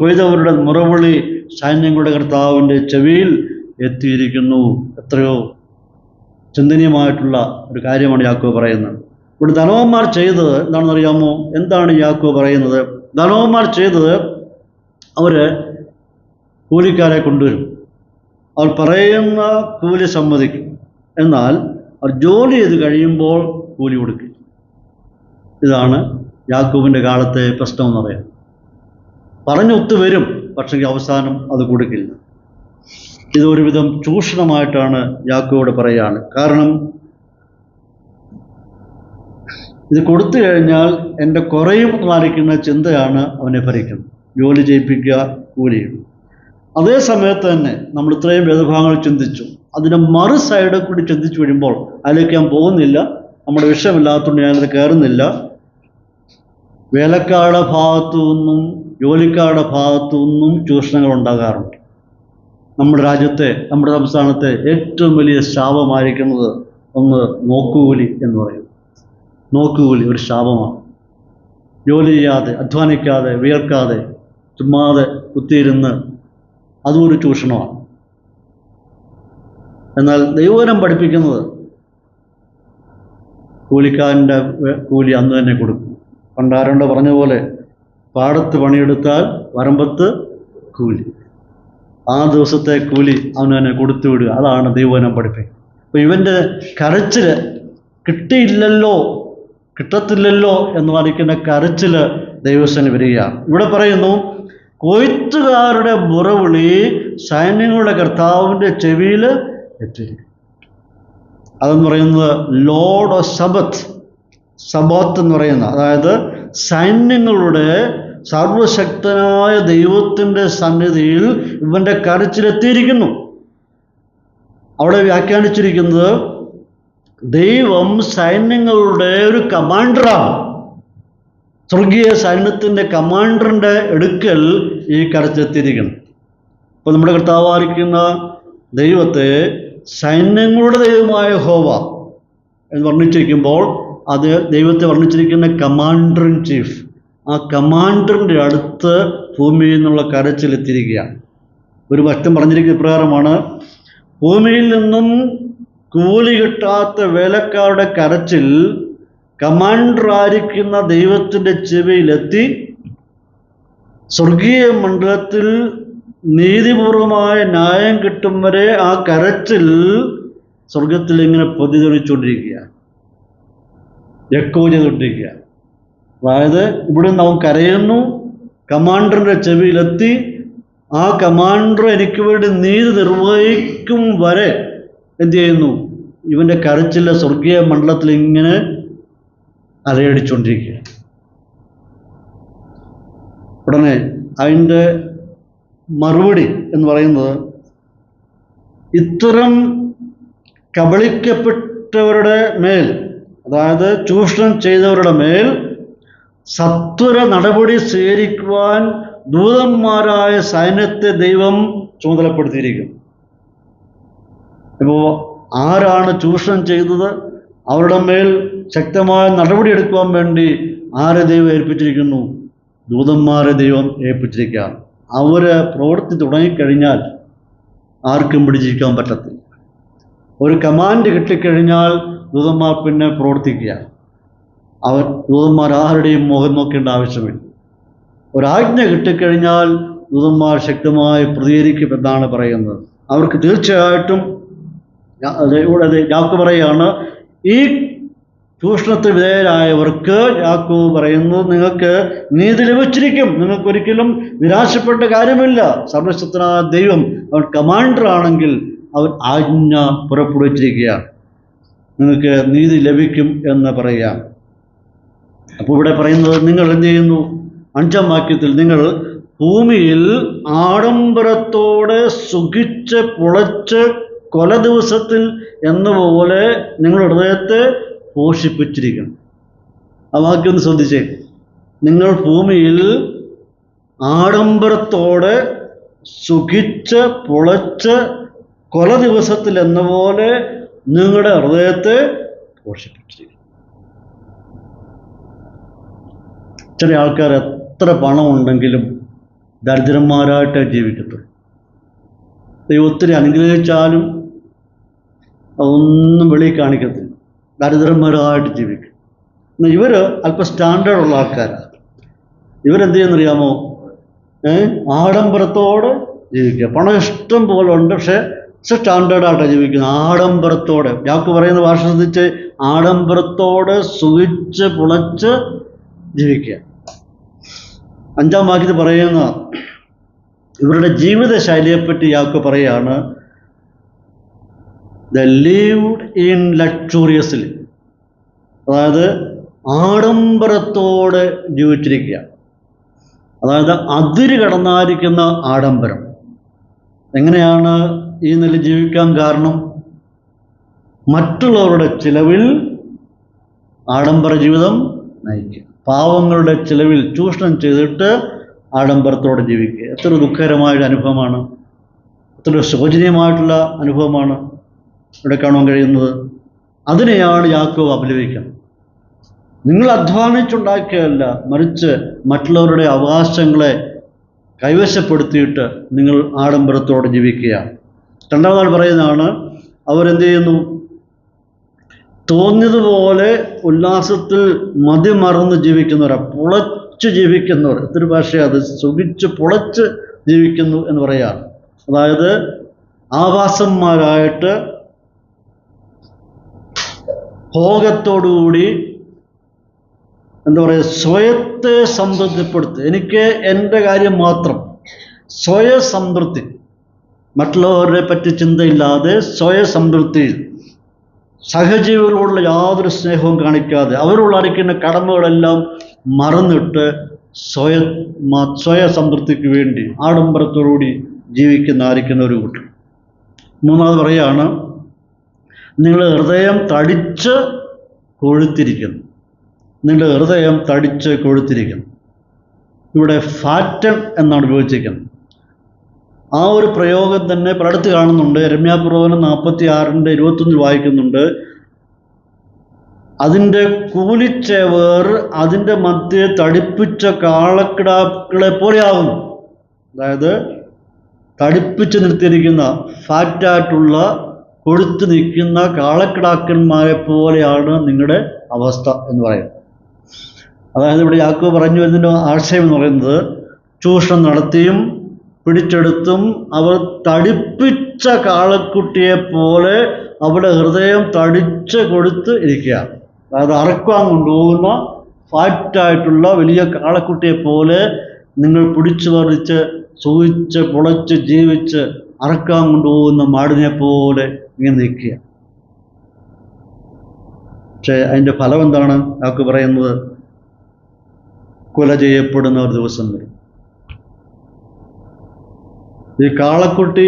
കൊയ്തവരുടെ മുറവിളി സൈന്യങ്ങളുടെ കർത്താവിൻ്റെ ചെവിയിൽ എത്തിയിരിക്കുന്നു. എത്രയോ ചിന്തനീയമായിട്ടുള്ള ഒരു കാര്യമാണ് യാക്കോബ് പറയുന്നത്. ഇവിടെ ധനവന്മാർ ചെയ്തത് എന്താണെന്ന് അറിയാമോ? എന്താണ് യാക്കോബ് പറയുന്നത്? ധനവന്മാർ ചെയ്തത് അവർ കൂലിക്കാരെ കൊണ്ടുവരും. അവർ പറയുന്ന കൂലി സമ്മതിക്കും. എന്നാൽ അവർ ജോലി ചെയ്ത് കഴിയുമ്പോൾ കൂലി കൊടുക്കും. ഇതാണ് യാക്കോബിൻ്റെ കാലത്തെ പ്രശ്നം എന്ന് പറയാം. പറഞ്ഞൊത്തു വരും, പക്ഷേ അവസാനം അത് കൊടുക്കില്ല. ഇതൊരുവിധം ചൂഷണമായിട്ടാണ് യാക്കോബോട് പറയുകയാണ്. കാരണം ഇത് കൊടുത്തു കഴിഞ്ഞാൽ എൻ്റെ കുറയും എന്നായിരിക്കുന്ന ചിന്തയാണ് അവനെ ഭരിക്കുന്നത്. ജോലി ചെയ്യിപ്പിക്കുക, കൂലിയും. അതേ സമയത്ത് തന്നെ നമ്മൾ ഇത്രയും വേദഭാഗങ്ങൾ ചിന്തിച്ചു. അതിൻ്റെ മറു സൈഡ് കൂടി ചിന്തിച്ചു വരുമ്പോൾ അതിലേക്ക് ഞാൻ പോകുന്നില്ല, നമ്മുടെ വിഷയമില്ലാത്തതുകൊണ്ട് ഞാനത് കയറുന്നില്ല. വേലക്കാരുടെ ഭാഗത്തു നിന്നും ജോലിക്കാരുടെ ഭാഗത്തു നിന്നും ചൂഷണങ്ങൾ ഉണ്ടാകാറുണ്ട്. നമ്മുടെ രാജ്യത്തെ, നമ്മുടെ സംസ്ഥാനത്തെ ഏറ്റവും വലിയ ശാപമായിരിക്കുന്നത് ഒന്ന് നോക്കുകൂലി എന്ന് പറയും. നോക്കുകൂലി ഒരു ശാപമാണ്. ജോലി ചെയ്യാതെ, അധ്വാനിക്കാതെ, വിയർക്കാതെ ചുമ്മാതെ കുത്തിയിരുന്ന് അതും ഒരു ചൂഷണമാണ്. എന്നാൽ ദൈവവചനം പഠിപ്പിക്കുന്നത് കൂലിക്കാരൻ്റെ കൂലി അന്ന് തന്നെ കൊടുക്കും. പണ്ടാരണ്ട് പറഞ്ഞ പോലെ പാടത്ത് പണിയെടുത്താൽ വരമ്പത്ത് കൂലി. ആ ദിവസത്തെ കൂലി അവന് തന്നെ കൊടുത്തു വിടുക. അതാണ് ദൈവവചനം പഠിപ്പിക്കുന്നത്. അപ്പോൾ ഇവൻ്റെ കരച്ചിൽ കിട്ടിയില്ലല്ലോ, കിട്ടത്തില്ലല്ലോ എന്ന് പറയുന്ന കരച്ചിൽ ദൈവസേന വരികയാണ്. ഇവിടെ പറയുന്നു, കൊയ്ത്തുകാരുടെ മുറവിളി സൈന്യങ്ങളുടെ കർത്താവിൻ്റെ ചെവിയിൽ എത്തിയിരിക്കും. അതെന്ന് പറയുന്നത് ലോർഡ് ഓഫ് സബത്ത്, സബത്ത് എന്ന് പറയുന്ന, അതായത് സൈന്യങ്ങളുടെ സർവശക്തനായ ദൈവത്തിൻ്റെ സന്നിധിയിൽ ഇവൻ്റെ കരച്ചിലെത്തിയിരിക്കുന്നു. അവിടെ വ്യാഖ്യാനിച്ചിരിക്കുന്നത് ദൈവം സൈന്യങ്ങളുടെ ഒരു കമാൻഡറാണ്. സ്വർഗീയ സൈന്യത്തിൻ്റെ കമാൻഡറിൻ്റെ അടുക്കൽ ഈ കരച്ചിലെത്തിയിരിക്കുന്നു. അപ്പോൾ നമ്മുടെ കർത്താവായിരിക്കുന്ന ദൈവത്തെ സൈന്യങ്ങളുടെ ദൈവമായ യഹോവ എന്ന് വർണ്ണിച്ചിരിക്കുമ്പോൾ അത് ദൈവത്തെ വർണ്ണിച്ചിരിക്കുന്ന കമാൻഡർ ഇൻ ചീഫ്. ആ കമാൻഡറിൻ്റെ അടുത്ത് ഭൂമിയിൽ നിന്നുള്ള കരച്ചിലെത്തിയിരിക്കുകയാണ്. ഒരു വചനം പറഞ്ഞിരിക്കുന്ന പ്രകാരമാണ്, ഭൂമിയിൽ നിന്നും കൂലി കിട്ടാത്ത വേലക്കാരുടെ കരച്ചിൽ കമാൻഡറായിരിക്കുന്ന ദൈവത്തിൻ്റെ ചെവിയിലെത്തി. സ്വർഗീയ മണ്ഡലത്തിൽ നീതിപൂർവമായ ന്യായം കിട്ടും വരെ ആ കരച്ചിൽ സ്വർഗത്തിൽ ഇങ്ങനെ പ്രതിധ്വനിച്ചുകൊണ്ടിരിക്കുകയാണ്, എക്കോ ചെയ്തുകൊണ്ടിരിക്കുകയാണ്. അതായത് ഇവിടെ നിന്ന് അവൻ കരയുന്നു, കമാൻഡറിൻ്റെ ചെവിയിലെത്തി. ആ കമാൻഡർ എനിക്ക് വേണ്ടി നീതി നിർവഹിക്കും വരെ എന്ത് ചെയ്യുന്നു? ഇവൻ്റെ കരച്ചിലെ സ്വർഗീയ മണ്ഡലത്തിൽ ഇങ്ങനെ അലയടിച്ചുകൊണ്ടിരിക്കുക. ഉടനെ അതിൻ്റെ മറുപടി എന്ന് പറയുന്നത്, ഇത്തരം കബളിക്കപ്പെട്ടവരുടെ മേൽ, അതായത് ചൂഷണം ചെയ്തവരുടെ മേൽ സത്വര നടപടി സ്വീകരിക്കുവാൻ ദൂതന്മാരായ സൈന്യത്തെ ദൈവം ചുമതലപ്പെടുത്തിയിരിക്കുന്നു. ഇപ്പോൾ ആരാണ് ചൂഷണം ചെയ്തത്, അവരുടെ മേൽ ശക്തമായ നടപടി എടുക്കുവാൻ വേണ്ടി ആരെ ദൈവം ഏൽപ്പിച്ചിരിക്കുന്നു? ദൂതന്മാരെ ദൈവം ഏൽപ്പിച്ചിരിക്കുക. അവർ പ്രവൃത്തി തുടങ്ങിക്കഴിഞ്ഞാൽ ആർക്കും പിടിച്ചിരിക്കാൻ പറ്റത്തില്ല. ഒരു കമാൻഡ് കിട്ടിക്കഴിഞ്ഞാൽ ദൂതന്മാർ പിന്നെ പ്രവർത്തിക്കുക. ദൂതന്മാർ ആരുടെയും മുഖം നോക്കേണ്ട ആവശ്യമില്ല. ഒരാജ്ഞ കിട്ടിക്കഴിഞ്ഞാൽ ദൂതന്മാർ ശക്തമായി പ്രതികരിക്കുമെന്നാണ് പറയുന്നത്. അവർക്ക് തീർച്ചയായിട്ടും ഇവിടെ യാക്കോബ് പറയുകയാണ്, ഈ ചൂഷണത്തിന് വിധേയരായവർക്ക് യാക്കോബ് പറയുന്നത്, നിങ്ങൾക്ക് നീതി ലഭിച്ചിരിക്കും, നിങ്ങൾക്കൊരിക്കലും നിരാശപ്പെട്ട കാര്യമില്ല. സർവശക്തനായ ദൈവം അവൻ കമാൻഡർ ആണെങ്കിൽ അവൻ ആജ്ഞ പുറപ്പെടുവിച്ചിരിക്കുകയാണ്, നിങ്ങൾക്ക് നീതി ലഭിക്കും എന്ന് പറയാം. അപ്പോൾ ഇവിടെ പറയുന്നത്, നിങ്ങൾ എന്ത് ചെയ്യുന്നു? 5-ാം വാക്യത്തിൽ, നിങ്ങൾ ഭൂമിയിൽ ആഡംബരത്തോടെ സുഖിച്ച് പുളച്ച് കൊല ദിവസത്തിൽ എന്നപോലെ നിങ്ങളുടെ ഹൃദയത്തെ പോഷിപ്പിച്ചിരിക്കണം. ആ വാക്യം ഒന്ന് ശ്രദ്ധിച്ചേ. നിങ്ങൾ ഭൂമിയിൽ ആഡംബരത്തോടെ സുഖിച്ച് പുളച്ച് കൊല ദിവസത്തിൽ എന്ന പോലെ നിങ്ങളുടെ ഹൃദയത്തെ പോഷിപ്പിച്ചിരിക്കുന്നു. ചില ആൾക്കാർ എത്ര പണമുണ്ടെങ്കിലും ദരിദ്രന്മാരായിട്ട് ജീവിക്കത്തുള്ളൂ. ദൈവം ഒത്തിരി അനുഗ്രഹിച്ചാലും അതൊന്നും വെളിയിൽ കാണിക്കത്തില്ല, ദരിദ്രന്മാരായിട്ട് ജീവിക്കും. എന്നാൽ ഇവർ അല്പം സ്റ്റാൻഡേർഡുള്ള ആൾക്കാരാണ്. ഇവരെന്ത് ചെയ്യുന്നറിയാമോ? ആഡംബരത്തോടെ ജീവിക്കുക. പണം ഇഷ്ടം പോലെ ഉണ്ട്, പക്ഷെ സ്റ്റാൻഡേർഡായിട്ടാണ് ജീവിക്കുന്നത്. ആഡംബരത്തോടെ, ഞാക്ക് പറയുന്ന ഭാഷ ശ്രദ്ധിച്ച്, ആഡംബരത്തോടെ സുഖിച്ച് പുളച്ച് ജീവിക്കുക. 5-ാം വാക്യത്തിൽ പറയുന്ന ഇവരുടെ ജീവിത ശൈലിയെപ്പറ്റി യാക്കോബ് പറയുകയാണ്, ദ ലിവ്ഡ് ഇൻ ലക്ഷൂറിയസ്ലി, അതായത് ആഡംബരത്തോടെ ജീവിച്ചിരിക്കുക. അതായത് അതിര് കടന്നായിരിക്കുന്ന ആഡംബരം. എങ്ങനെയാണ് ഈ നില ജീവിക്കാൻ കാരണം? മറ്റുള്ളവരുടെ ചിലവിൽ ആഡംബര ജീവിതം നയിക്കുക, പാവങ്ങളുടെ ചിലവിൽ ചൂഷണം ചെയ്തിട്ട് ആഡംബരത്തോടെ ജീവിക്കുക. എത്ര ദുഃഖകരമായൊരു അനുഭവമാണ്, എത്ര ശോചനീയമായിട്ടുള്ള അനുഭവമാണ് ഇവിടെ കാണാൻ കഴിയുന്നത്. അതിനെയാണ് യാക്കോബ് അപലപിക്കുന്നത്. നിങ്ങൾ അധ്വാനിച്ചുണ്ടാക്കിയതല്ല, മറിച്ച് മറ്റുള്ളവരുടെ അവകാശങ്ങളെ കൈവശപ്പെടുത്തിയിട്ട് നിങ്ങൾ ആഡംബരത്തോടെ ജീവിക്കുകയാണ്. 2-ാമതാൾ പറയുന്നതാണ്, അവരെന്ത് ചെയ്യുന്നു? തോന്നിയതുപോലെ ഉല്ലാസത്തിൽ മതിമറന്ന് ജീവിക്കുന്നവരാ, പുളച്ച് ജീവിക്കുന്നവർ. എത്ര ഭാഷയാണ് അത്? സുഖിച്ച് പുളച്ച് ജീവിക്കുന്നു എന്ന് പറയുകയാണ്. അതായത് ആവാസന്മാരായിട്ട് ഭോഗത്തോടുകൂടി എന്താ പറയുക, സ്വയത്തെ സംതൃപ്തിപ്പെടുത്തുക. എനിക്ക് എൻ്റെ കാര്യം മാത്രം, സ്വയസംതൃപ്തി, മറ്റുള്ളവരെ പറ്റി ചിന്തയില്ലാതെ സ്വയസംതൃപ്തിയിൽ സഹജീവികളോടുള്ള യാതൊരു സ്നേഹവും കാണിക്കാതെ അവരുള്ളടക്കുന്ന കടമകളെല്ലാം മറന്നിട്ട് സ്വയസംതൃപ്തിക്ക് വേണ്ടി ആഡംബരത്തോടുകൂടി ആയിരിക്കുന്ന ഒരു കൂട്ടർ. 3-ാമത് പറയുകയാണ്, നിങ്ങളുടെ ഹൃദയം തടിച്ച് കൊഴുത്തിരിക്കുന്നു. നിങ്ങളുടെ ഹൃദയം തടിച്ച് കൊഴുത്തിരിക്കുന്നു. ഇവിടെ ഫാറ്റൻ എന്നാണ് ഉപയോഗിച്ചിരിക്കുന്നത്. ആ ഒരു പ്രയോഗം തന്നെ പലയിടത്ത് കാണുന്നുണ്ട്. യിരെമ്യാപ്രവചനം 46:21 വായിക്കുന്നുണ്ട്, അതിൻ്റെ കൂലിച്ചേവർ അതിൻ്റെ മധ്യേ തടിപ്പിച്ച കാളക്കിടാക്കളെ പോലെയാകുന്നു. അതായത് തടിപ്പിച്ച് നിർത്തിയിരിക്കുന്ന ഫാറ്റായിട്ടുള്ള കൊഴുത്ത് നിൽക്കുന്ന കാളക്കിടാക്കന്മാരെ പോലെയാണ് നിങ്ങളുടെ അവസ്ഥ എന്ന് പറയുന്നത്. അതായത് ഇവിടെ യാക്കോബ് പറഞ്ഞു വരുന്നതിൻ്റെ ആശയം എന്ന് പറയുന്നത്, ചൂഷണം നടത്തിയും പിടിച്ചെടുത്തും അവർ തടിപ്പിച്ച കാളക്കുട്ടിയെ പോലെ അവിടെ ഹൃദയം തടിച്ച് കൊടുത്ത് ഇരിക്കുകയാണ്. അതായത് അറക്കാൻ കൊണ്ടുപോകുന്ന ഫാറ്റായിട്ടുള്ള വലിയ കാളക്കുട്ടിയെ പോലെ നിങ്ങൾ പിടിച്ചു പറിച്ച് സൂഹിച്ച് പുളച്ച് ജീവിച്ച് അറക്കാൻ കൊണ്ടുപോകുന്ന മാടിനെ പോലെ ഇങ്ങനെ നിൽക്കുക. പക്ഷേ അതിൻ്റെ ഫലം എന്താണ്? യാക്കോബ് പറയുന്നത് കൊല ചെയ്യപ്പെടുന്ന ഒരു ദിവസം വരും. ഈ കാളക്കുട്ടി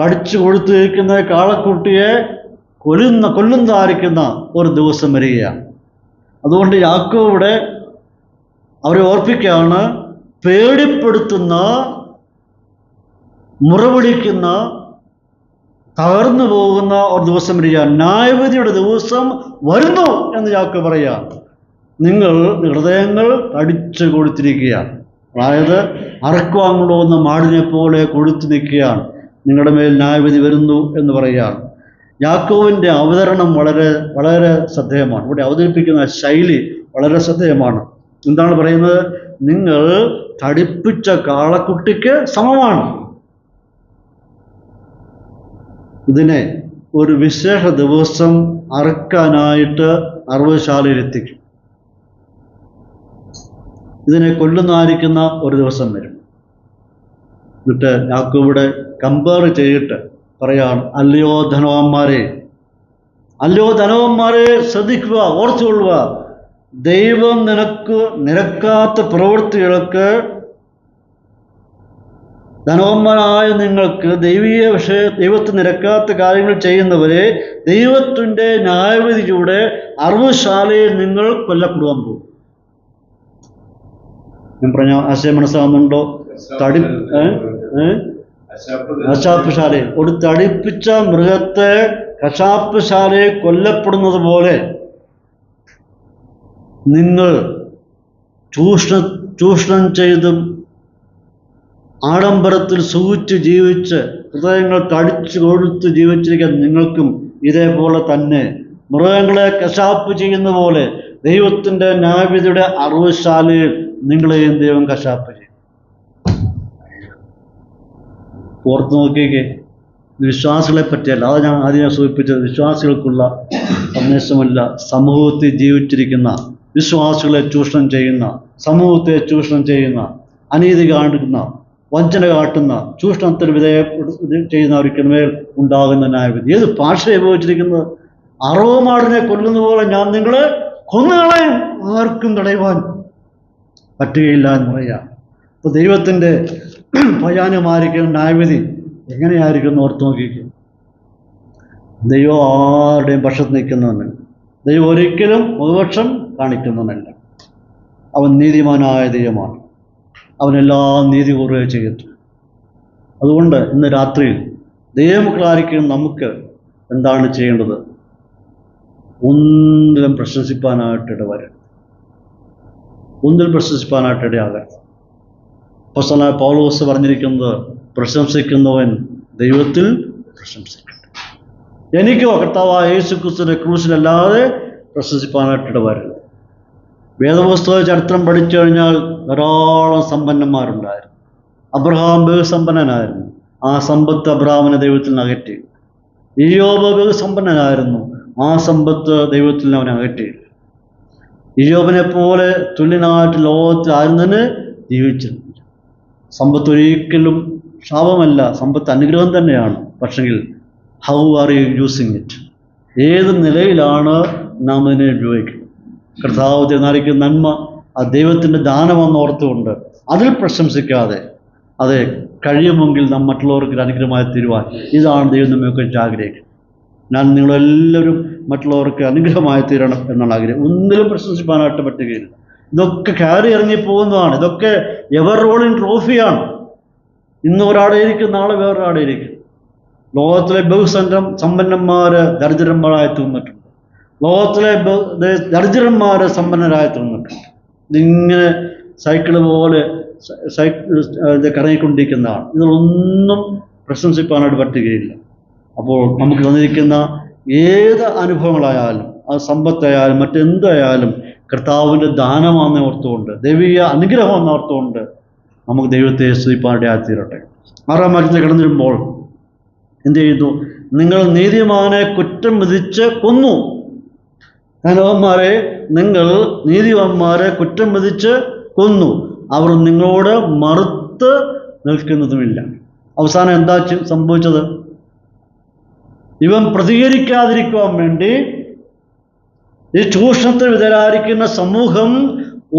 കടിച്ചു കൊടുത്തിരിക്കുന്ന കാളക്കുട്ടിയെ കൊല്ലുന്നതായിരിക്കുന്ന ഒരു ദിവസം വരികയാണ്. അതുകൊണ്ട് യാക്കോബ് ഇവിടെ അവരെ ഓർപ്പിക്കുകയാണ്, പേടിപ്പെടുത്തുന്ന, മുറവിളിക്കുന്ന, തകർന്നു പോകുന്ന ഒരു ദിവസം വരിക, ന്യായവിധിയുടെ ദിവസം വരുന്നു എന്ന് യാക്കോബ് പറയുക. നിങ്ങൾ ഹൃദയങ്ങൾ കടിച്ചു കൊടുത്തിരിക്കുകയാണ്. അതായത് അറക്കുവാൻ കൊണ്ടുപോകുന്ന മാടിനെ പോലെ കൊഴുത്തു നിൽക്കുകയാണ്. നിങ്ങളുടെ മേൽ ന്യായവിധി വരുന്നു എന്ന് പറയുകയാണ്. യാക്കോബിൻ്റെ അവതരണം വളരെ വളരെ ശ്രദ്ധേയമാണ്. ഇവിടെ അവതരിപ്പിക്കുന്ന ശൈലി വളരെ ശ്രദ്ധേയമാണ്. എന്താണ് പറയുന്നത്? നിങ്ങൾ തടിപ്പിച്ച കാളക്കുട്ടിക്ക് സമമാണ്. ഇതിനെ ഒരു വിശേഷ ദിവസം അറുക്കാനായിട്ട് അറവുശാലയിലെത്തിക്കും. ഇതിനെ കൊല്ലുന്നതായിരിക്കുന്ന ഒരു ദിവസം വരും. എന്നിട്ട് യാക്കോബിവിടെ കമ്പയർ ചെയ്തിട്ട് പറയാണ്, അല്ലയോ ധനവാന്മാരെ, അല്ലയോ ധനവാന്മാരെ, ശ്രദ്ധിക്കുക, ഓർത്തുകൊള്ളുക, ദൈവം നിനക്ക് നിരക്കാത്ത പ്രവൃത്തികൾക്ക്, ധനവാന്മാരായ നിങ്ങൾക്ക് ദൈവത്തിന് നിരക്കാത്ത കാര്യങ്ങൾ ചെയ്യുന്നവരെ ദൈവത്തിൻ്റെ ന്യായവിധിയുടെ അറവുശാലയിൽ നിങ്ങൾ കൊല്ലപ്പെടുവാൻ പോകും. ഞാൻ പറഞ്ഞ ആശയം മനസ്സിലാകുന്നുണ്ടോ? കശാപ്പുശാലയിൽ ഒരു തടിപ്പിച്ച മൃഗത്തെ കശാപ്പുശാലയിൽ കൊല്ലപ്പെടുന്നത് പോലെ നിങ്ങൾ ചൂഷണം ചെയ്തും ആഡംബരത്തിൽ സൂചിച്ച് ജീവിച്ച് ഹൃദയങ്ങൾ കടിച്ചു കൊടുത്ത് ജീവിച്ചിരിക്കുന്ന നിങ്ങൾക്കും ഇതേപോലെ തന്നെ മൃഗങ്ങളെ കശാപ്പ് ചെയ്യുന്ന പോലെ ദൈവത്തിൻ്റെ ന്യായവിധിയുടെ അറവുശാലയിൽ നിങ്ങളെയും ദൈവം കശാപ്പ് ചെയ്യും. ഓർത്ത് നോക്കിയേക്ക്, വിശ്വാസികളെ പറ്റിയല്ല, അത് ഞാൻ ആദ്യം സൂചിപ്പിച്ചത്, വിശ്വാസികൾക്കുള്ള സന്ദേശമല്ല. സമൂഹത്തിൽ ജീവിച്ചിരിക്കുന്ന വിശ്വാസികളെ ചൂഷണം ചെയ്യുന്ന, സമൂഹത്തെ ചൂഷണം ചെയ്യുന്ന, അനീതി കാണിക്കുന്ന, വഞ്ചന കാട്ടുന്ന, ചൂഷണത്തിന് ചെയ്യുന്നവർക്ക് മേൽ ഉണ്ടാകുന്ന ന്യായവിധി. ഏത് ഭാഷ ഉപയോഗിച്ചിരിക്കുന്നത്? അറവുമാടിനെ കൊല്ലുന്ന പോലെ ഞാൻ നിങ്ങളെ കൊന്നുകളയും, ആർക്കും തടയുവാൻ പറ്റുകയില്ല എന്ന് പറയാം. അപ്പോൾ ദൈവത്തിൻ്റെ ഭയാനമായിരിക്കുന്ന ന്യായവിധി എങ്ങനെയായിരിക്കും ഓർത്ത് നോക്കിക്കും. ദൈവം ആരുടെയും പക്ഷത്ത് നിൽക്കുന്നവനല്ല. ദൈവം ഒരിക്കലും മുഖപക്ഷം കാണിക്കുന്നവനല്ല. അവൻ നീതിമാനായ ദൈവമാണ്. അവനെല്ലാം നീതി കൂറുകയെ ചെയ്യത്തു. അതുകൊണ്ട് ഇന്ന് രാത്രിയിൽ ദൈവമക്കളായിരിക്കും നമുക്ക് എന്താണ് ചെയ്യേണ്ടത്? ഒന്നിലും പ്രശംസിപ്പാനായിട്ട് ഇടവരരുത്. ഒന്നിലും പ്രശംസിപ്പാനായിട്ട് ഇടയാകരുത്. അപ്പോസ്തലനായ പൗലോസ് പറഞ്ഞിരിക്കുന്നത്, പ്രശംസിക്കുന്നവൻ ദൈവത്തിൽ പ്രശംസിക്കട്ടെ. എനിക്കോ കർത്താവായ യേശുക്രിസ്തുവിന്റെ ക്രൂശിലല്ലാതെ പ്രശംസിപ്പാനായിട്ട് ഇടവരരുത്. വേദപുസ്തക ചരിത്രം പഠിച്ചു കഴിഞ്ഞാൽ ധാരാളം സമ്പന്നന്മാരുണ്ടായിരുന്നു. അബ്രഹാം ബഹുസമ്പന്നനായിരുന്നു. ആ സമ്പത്ത് അബ്രഹാമിനെ ദൈവത്തിൽ നിന്ന് അകറ്റി. ഇയ്യോബ് ബഹുസമ്പന്നനായിരുന്നു. ആ സമ്പത്ത് ദൈവത്തിൽ നിന്ന് അവനെ അകറ്റിയില്ല. ഇയ്യോബിനെ പോലെ തുല്യനായിട്ട് ലോകത്തിൽ ആരും തന്നെ ജീവിച്ചിരുന്നില്ല. സമ്പത്ത് ഒരിക്കലും ശാപമല്ല, സമ്പത്ത് അനുഗ്രഹം തന്നെയാണ്. പക്ഷെങ്കിൽ how are you using it? ഏത് നിലയിലാണ് നാം അതിനെ ഉപയോഗിക്കുന്നത്? കർത്താവ് തന്നിരിക്കുന്ന നന്മ ആ ദൈവത്തിൻ്റെ ദാനമെന്ന് ഓർത്തുകൊണ്ട് അതിൽ പ്രശംസിക്കാതെ അതെ കഴിയുമെങ്കിൽ നാം മറ്റുള്ളവർക്ക് അനുഗ്രഹമായി തീരുവാൻ, ഇതാണ് ദൈവം നമ്മെക്കുറിച്ച് ആഗ്രഹിക്കുന്നത്. ഞാൻ നിങ്ങളെല്ലാവരും മറ്റുള്ളവർക്ക് അനുഗ്രഹമായി തീരണം എന്നാണ് ആഗ്രഹം. ഒന്നിലും പ്രശംസിപ്പാനായിട്ട് പറ്റുകയില്ല. ഇതൊക്കെ കയറി ഇറങ്ങി പോകുന്നതാണ്. ഇതൊക്കെ എവർ റോളിംഗ് ട്രോഫിയാണ്. ഇന്ന് ഒരാടെ ഇരിക്കും, നാളെ വേറൊരാടെ ഇരിക്കും. ലോകത്തിലെ സമ്പന്നന്മാർ ദരിദ്രന്മാരായി തീർന്നിട്ടുണ്ട്. ലോകത്തിലെ ദരിദ്രന്മാർ സമ്പന്നരായി തീർന്നിട്ടുണ്ട്. ഇതിങ്ങനെ സൈക്കിള് പോലെ കറങ്ങിക്കൊണ്ടിരിക്കുന്നതാണ്. ഇതിലൊന്നും പ്രശംസിപ്പാനായിട്ട് പറ്റുകയില്ല. അപ്പോൾ നമുക്ക് തന്നിരിക്കുന്ന ഏത് അനുഭവങ്ങളായാലും, അത് സമ്പത്തായാലും മറ്റെന്തായാലും കർത്താവിൻ്റെ ദാനമാണെന്ന് ഓർത്തുകൊണ്ട്, ദൈവീയ അനുഗ്രഹമെന്ന് ഓർത്തുകൊണ്ട് നമുക്ക് ദൈവത്തെ സ്തുതിപ്പാനായിട്ട് തീരട്ടെ. 6-ാം വാക്യത്തിൽ കടന്നു വരുമ്പോൾ എന്ത് ചെയ്തു? നിങ്ങൾ നീതിമാനെ കുറ്റം വിധിച്ച് കൊന്നു. ധനവാന്മാരെ, നിങ്ങൾ നീതിമാന്മാരെ കുറ്റം വിധിച്ച് കൊന്നു. അവർ നിങ്ങളോട് മറുത്ത് നിൽക്കുന്നതുമില്ല. അവസാനം എന്താ സംഭവിച്ചത്? ഇവൻ പ്രതികരിക്കാതിരിക്കുവാൻ വേണ്ടി ഈ ചൂഷണത്തിന് വിധേയരായിരിക്കുന്ന സമൂഹം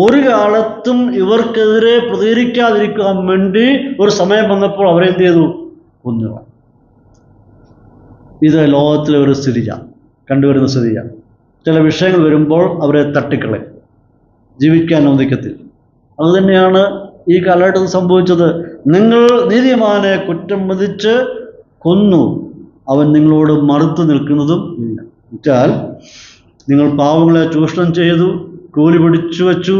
ഒരു കാലത്തും ഇവർക്കെതിരെ പ്രതികരിക്കാതിരിക്കാൻ വേണ്ടി ഒരു സമയം വന്നപ്പോൾ അവരെന്ത് ചെയ്തു? കൊന്നു. ഇത് ലോകത്തിലെ ഒരു സ്ഥിതിയാണ്, കണ്ടുവരുന്ന സ്ഥിതിയാണ്. ചില വിഷയങ്ങൾ വരുമ്പോൾ അവരെ തട്ടിക്കളയും, ജീവിക്കാൻ അനുവദിക്കത്തില്ല. അതുതന്നെയാണ് ഈ കാലഘട്ടത്തിൽ സംഭവിച്ചത്. നിങ്ങൾ നീതിമാനെ കുറ്റം വിധിച്ച് കൊന്നു, അവൻ നിങ്ങളോട് മറുത്തു നിൽക്കുന്നതും ഇല്ല. എന്നുവെച്ചാൽ നിങ്ങൾ പാവങ്ങളെ ചൂഷണം ചെയ്തു, കൂലി പിടിച്ചു വച്ചു,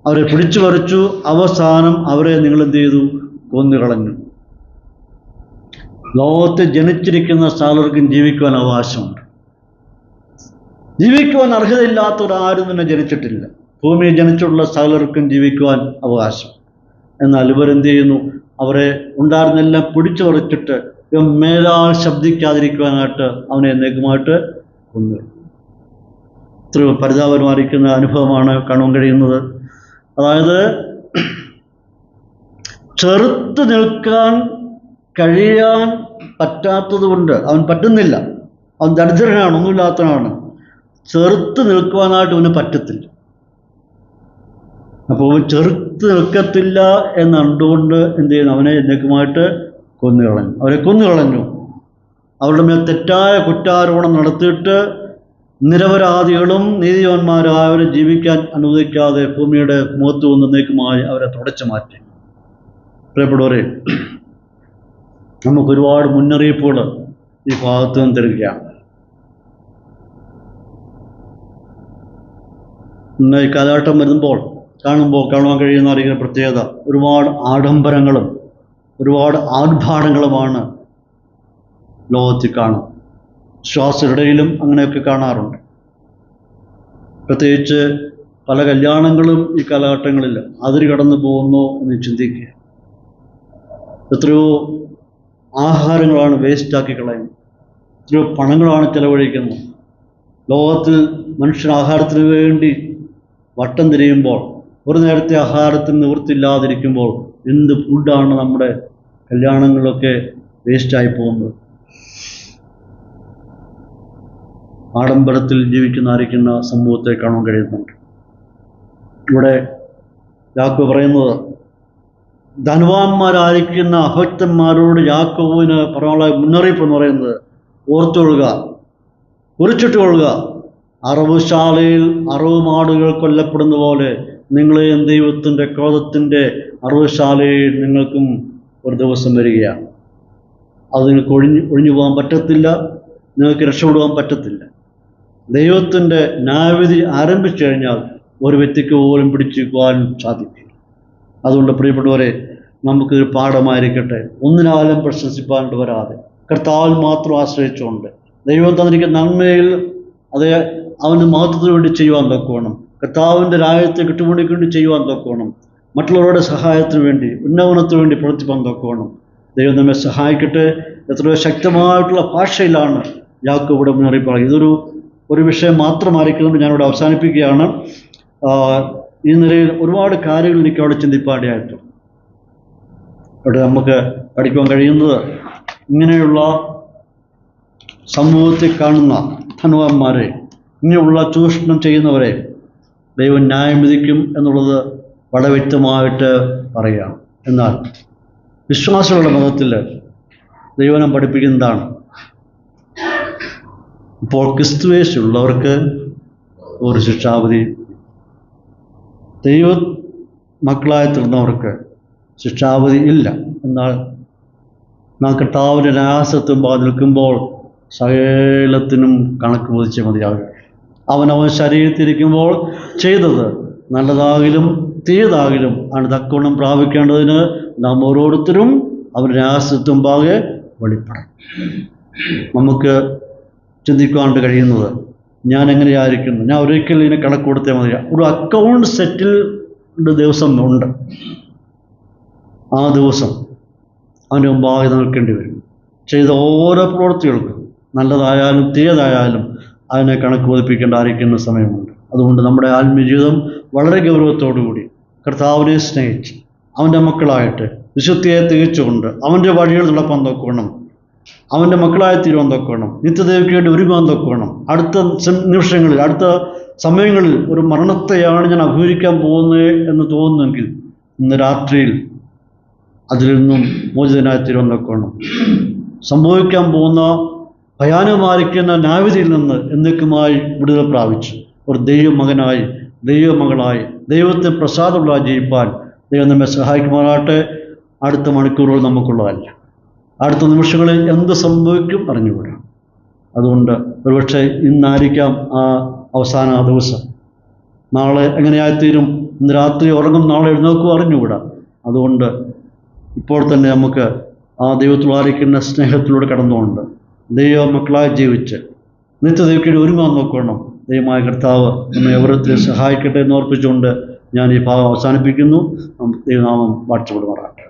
അവരെ പിടിച്ചു പറിച്ചു, അവസാനം അവരെ നിങ്ങൾ എന്ത് ചെയ്തു? കൊന്നുകളഞ്ഞു. ലോകത്ത് ജനിച്ചിരിക്കുന്ന സകലർക്കും ജീവിക്കുവാൻ അവകാശമുണ്ട്. ജീവിക്കുവാൻ അർഹതയില്ലാത്തവരാരും തന്നെ ജനിച്ചിട്ടില്ല. ഭൂമിയിൽ ജനിച്ചുള്ള സകലർക്കും ജീവിക്കുവാൻ അവകാശം. എന്നാൽ ഇവരെന്ത് ചെയ്യുന്നു? അവരെ ഉണ്ടായിരുന്നെല്ലാം പിടിച്ചു പറിച്ചിട്ട് മേലാൽ ശബ്ദിക്കാതിരിക്കുവാനായിട്ട് അവനെ എന്നേക്കുമായിട്ട് കൊന്നു. ഇത്രയും പരിതാപകരമായിരിക്കുന്ന അനുഭവമാണ് കാണുവാൻ കഴിയുന്നത്. അതായത് ചെറുത്ത് നിൽക്കാൻ കഴിയാൻ പറ്റാത്തത് കൊണ്ട്, അവൻ പറ്റുന്നില്ല, അവൻ ദരിദ്രനാണ്, ഒന്നുമില്ലാത്തവനാണ്, ചെറുത്ത് നിൽക്കുവാനായിട്ട് അവന് പറ്റത്തില്ല. അപ്പോൾ അവൻ ചെറുത്ത് നിൽക്കത്തില്ല എന്ന് കണ്ടുകൊണ്ട് എന്ത് ചെയ്യുന്നു? അവനെ എന്നേക്കുമായിട്ട് കൊന്നുകളഞ്ഞു. അവരെ കൊന്നുകളഞ്ഞു. അവരുടെ മേൽ തെറ്റായ കുറ്റാരോപണം നടത്തിയിട്ട് നിരപരാധികളും നീതിവാന്മാരായവരെ ജീവിക്കാൻ അനുവദിക്കാതെ ഭൂമിയുടെ മുഖത്ത് എന്നേക്കുമായി അവരെ തുടച്ചു മാറ്റി. പ്രിയപ്പെട്ടവരെ, നമുക്കൊരുപാട് മുന്നറിയിപ്പുകൾ ഈ ഭാഗത്ത് നിന്ന് തരികയാണ്. ഇന്ന് ഈ കാലഘട്ടം വരുമ്പോൾ കാണുവാൻ കഴിയുന്ന പ്രത്യേകത, ഒരുപാട് ആഡംബരങ്ങളും ഒരുപാട് ആർഭാടങ്ങളുമാണ് ലോകത്തിൽ കാണും. വിശ്വാസികളുടെയിലും അങ്ങനെയൊക്കെ കാണാറുണ്ട്. പ്രത്യേകിച്ച് പല കല്യാണങ്ങളും ഈ കാലഘട്ടങ്ങളിൽ അതിര് കടന്നു പോകുന്നു എന്ന് ചിന്തിക്കുക. എത്രയോ ആഹാരങ്ങളാണ് വേസ്റ്റാക്കി കളയുന്നത്, എത്രയോ പണങ്ങളാണ് ചെലവഴിക്കുന്നത്. ലോകത്തിൽ മനുഷ്യൻ ആഹാരത്തിന് വേണ്ടി വട്ടം തിരിയുമ്പോൾ, ഒരു നേരത്തെ ആഹാരത്തിന് നിവൃത്തിയില്ലാതിരിക്കുമ്പോൾ എന്ത് ഫുഡാണ് നമ്മുടെ കല്യാണങ്ങളിലൊക്കെ വേസ്റ്റായി പോകുന്നത്. ആഡംബരത്തിൽ ജീവിക്കുന്ന സമൂഹത്തെ കാണാൻ കഴിയുന്നുണ്ട്. ഇവിടെ യാക്കോബ് പറയുന്നത്, ധനവാന്മാരായിരിക്കുന്ന അഭക്തന്മാരോട് യാക്കോബിന് പറയാനുള്ള മുന്നറിയിപ്പ് എന്ന് പറയുന്നത്, ഓർത്തുകൊള്ളുക, കുറിച്ചിട്ടുകൊള്ളുക, അറവുശാലയിൽ അറവുമാടുകൾ കൊല്ലപ്പെടുന്ന പോലെ നിങ്ങളെയും ദൈവത്തിൻ്റെ ക്രോധത്തിൻ്റെ അറവുശാലയിൽ നിങ്ങൾക്കും ഒരു ദിവസം വരികയാണ്. അത് നിങ്ങൾക്ക് ഒഴിഞ്ഞു പോകാൻ പറ്റത്തില്ല, നിങ്ങൾക്ക് രക്ഷപ്പെടുവാൻ പറ്റത്തില്ല. ദൈവത്തിൻ്റെ ന്യായവിധി ആരംഭിച്ചു കഴിഞ്ഞാൽ ഒരു വ്യക്തിക്ക് പോലും പിടിച്ചിരിക്കുവാനും സാധിക്കില്ല. അതുകൊണ്ട് പ്രിയപ്പെട്ടവരെ, നമുക്കൊരു പാഠമായിരിക്കട്ടെ, ഒന്നിനാലും പ്രശംസിപ്പാണ്ട് വരാതെ കർത്താവിൽ മാത്രം ആശ്രയിച്ചുകൊണ്ട് ദൈവം തന്നിരിക്കുന്ന നന്മയിൽ അതേ അവൻ്റെ മഹത്വത്തിന് വേണ്ടി ചെയ്യുവാൻ തൊക്കോണം, കർത്താവിൻ്റെ രാജ്യത്തെ കിട്ടുമണിക്ക് വേണ്ടി ചെയ്യുവാൻ തൊക്കോണം, മറ്റുള്ളവരുടെ സഹായത്തിന് വേണ്ടി ഉന്നമനത്തിന് വേണ്ടി പ്രവർത്തിപ്പാൻ തൊക്കോണം. ദൈവം നമ്മെ സഹായിക്കട്ടെ. എത്രയോ ശക്തമായിട്ടുള്ള ഭാഷയിലാണ് യാക്കോബ് ഇവിടെ മുന്നറിയിപ്പ് പറയുന്നത്. ഒരു വിഷയം മാത്രമായിരിക്കുന്നത് ഞാനിവിടെ അവസാനിപ്പിക്കുകയാണ്. ഈ നിലയിൽ ഒരുപാട് കാര്യങ്ങൾ എനിക്ക് അവിടെ ചിന്തിപ്പാടിയായിട്ട് അവിടെ നമുക്ക് പഠിക്കാൻ കഴിയുന്നത്, ഇങ്ങനെയുള്ള സമൂഹത്തിൽ കാണുന്ന ധനവാന്മാരെ, ഇങ്ങനെയുള്ള ചൂഷണം ചെയ്യുന്നവരെ ദൈവം ന്യായം വിധിക്കും എന്നുള്ളത് വളരെ വ്യക്തമായിട്ട് പറയുകയാണ്. എന്നാൽ വിശ്വാസികളുടെ മതത്തിൽ ദൈവനം പഠിപ്പിക്കുന്നതാണ്, ഇപ്പോൾ ക്രിസ്തുവേശുള്ളവർക്ക് ഒരു ശിക്ഷാവിധി, ദൈവ മക്കളായി തീർന്നവർക്ക് ശിക്ഷാവിധി ഇല്ല. എന്നാൽ നാം കർത്താവിൻ്റെ ന്യായാസനത്തിൽ നിൽക്കുമ്പോൾ സകലത്തിനും കണക്ക് ബോധിച്ചേ മതിയാകും. അവനവൻ ശരീരത്തിരിക്കുമ്പോൾ ചെയ്തത് നല്ലതാകിലും തീയതാകിലും ആണ് തക്കവണ്ണം പ്രാപിക്കേണ്ടതിന് നാം ഓരോരുത്തരും അവരുടെ ന്യായാസനത്തിന് മുമ്പാകെ വെളിപ്പെടണം. നമുക്ക് ചിന്തിക്കാണ്ട് കഴിയുന്നത്, ഞാൻ എങ്ങനെയായിരിക്കുന്നു, ഞാൻ ഒരിക്കലും ഇതിനെ കണക്ക് കൊടുത്തേ മതി. ഒരു അക്കൗണ്ട് സെറ്റിൽഡ് ദിവസം ഉണ്ട്. ആ ദിവസം അവൻ്റെ മുമ്പാകെ നിൽക്കേണ്ടി വരും. ചെയ്ത ഓരോ പ്രവൃത്തികൾക്കും നല്ലതായാലും തീയതായാലും അതിനെ കണക്ക് ബോധിപ്പിക്കേണ്ടായിരിക്കുന്ന സമയമുണ്ട്. അതുകൊണ്ട് നമ്മുടെ ആത്മീയ ജീവിതം വളരെ ഗൗരവത്തോടുകൂടി കർത്താവിനെ സ്നേഹിച്ച് അവൻ്റെ മക്കളായിട്ട് വിശുദ്ധിയെ തികച്ചുകൊണ്ട് അവൻ്റെ വഴികൾ നടപ്പാൻ നോക്കണം. അവൻ്റെ മക്കളായി തീരുവാൻ തൊക്കണം, നിത്യതയ്ക്ക് വേണ്ടി ഒരുങ്ങാൻ തൊക്കണം. അടുത്ത നിമിഷങ്ങളിൽ, അടുത്ത സമയങ്ങളിൽ ഒരു മരണത്തെയാണ് ഞാൻ അഭിമുഖീകരിക്കാൻ പോകുന്നത് എന്ന് തോന്നുന്നെങ്കിൽ ഇന്ന് രാത്രിയിൽ അതിൽ നിന്നും മോചിതനായി തീരുവാൻ തൊക്കണം. സംഭവിക്കാൻ പോകുന്ന ഭയാനമായിരിക്കുന്ന ന്യായവിധിയിൽ നിന്ന് എന്നേക്കുമായി വിടുതൽ പ്രാപിച്ച് ഒരു ദൈവമകനായി, ദൈവമകളായി, ദൈവത്തെ പ്രസാദമുള്ള ജീവിപ്പാൻ ദൈവം നമ്മെ സഹായിക്കുമാറാട്ടെ. അടുത്ത മണിക്കൂറുകൾ നമുക്കുള്ളതല്ല. അടുത്ത നിമിഷങ്ങളിൽ എന്ത് സംഭവിക്കും അറിഞ്ഞുകൂടാ. അതുകൊണ്ട് ഒരുപക്ഷെ ഇന്നായിരിക്കാം ആ അവസാന ദിവസം. നാളെ എങ്ങനെയായിത്തീരും, ഇന്ന് രാത്രി ഉറങ്ങും, നാളെ എഴുന്നേൽക്കും അറിഞ്ഞുകൂടാ. അതുകൊണ്ട് ഇപ്പോൾ തന്നെ നമുക്ക് ആ ദൈവത്തിലായിരിക്കുന്ന സ്നേഹത്തിലൂടെ കടന്നുകൊണ്ട് ദൈവ മക്കളായി ജീവിച്ച് നിത്യദൈവക്കേണ്ടി ഒരുങ്ങാൻ നോക്കണം. ദൈവമായ കർത്താവ് നമ്മെ ഓരോരുത്തരെ സഹായിക്കട്ടെ എന്ന് ഓർപ്പിച്ചുകൊണ്ട് ഞാൻ ഈ ഭാഗം അവസാനിപ്പിക്കുന്നു. ദൈവനാമം വാഴ്ത്തപ്പെടുമാറാകട്ടെ.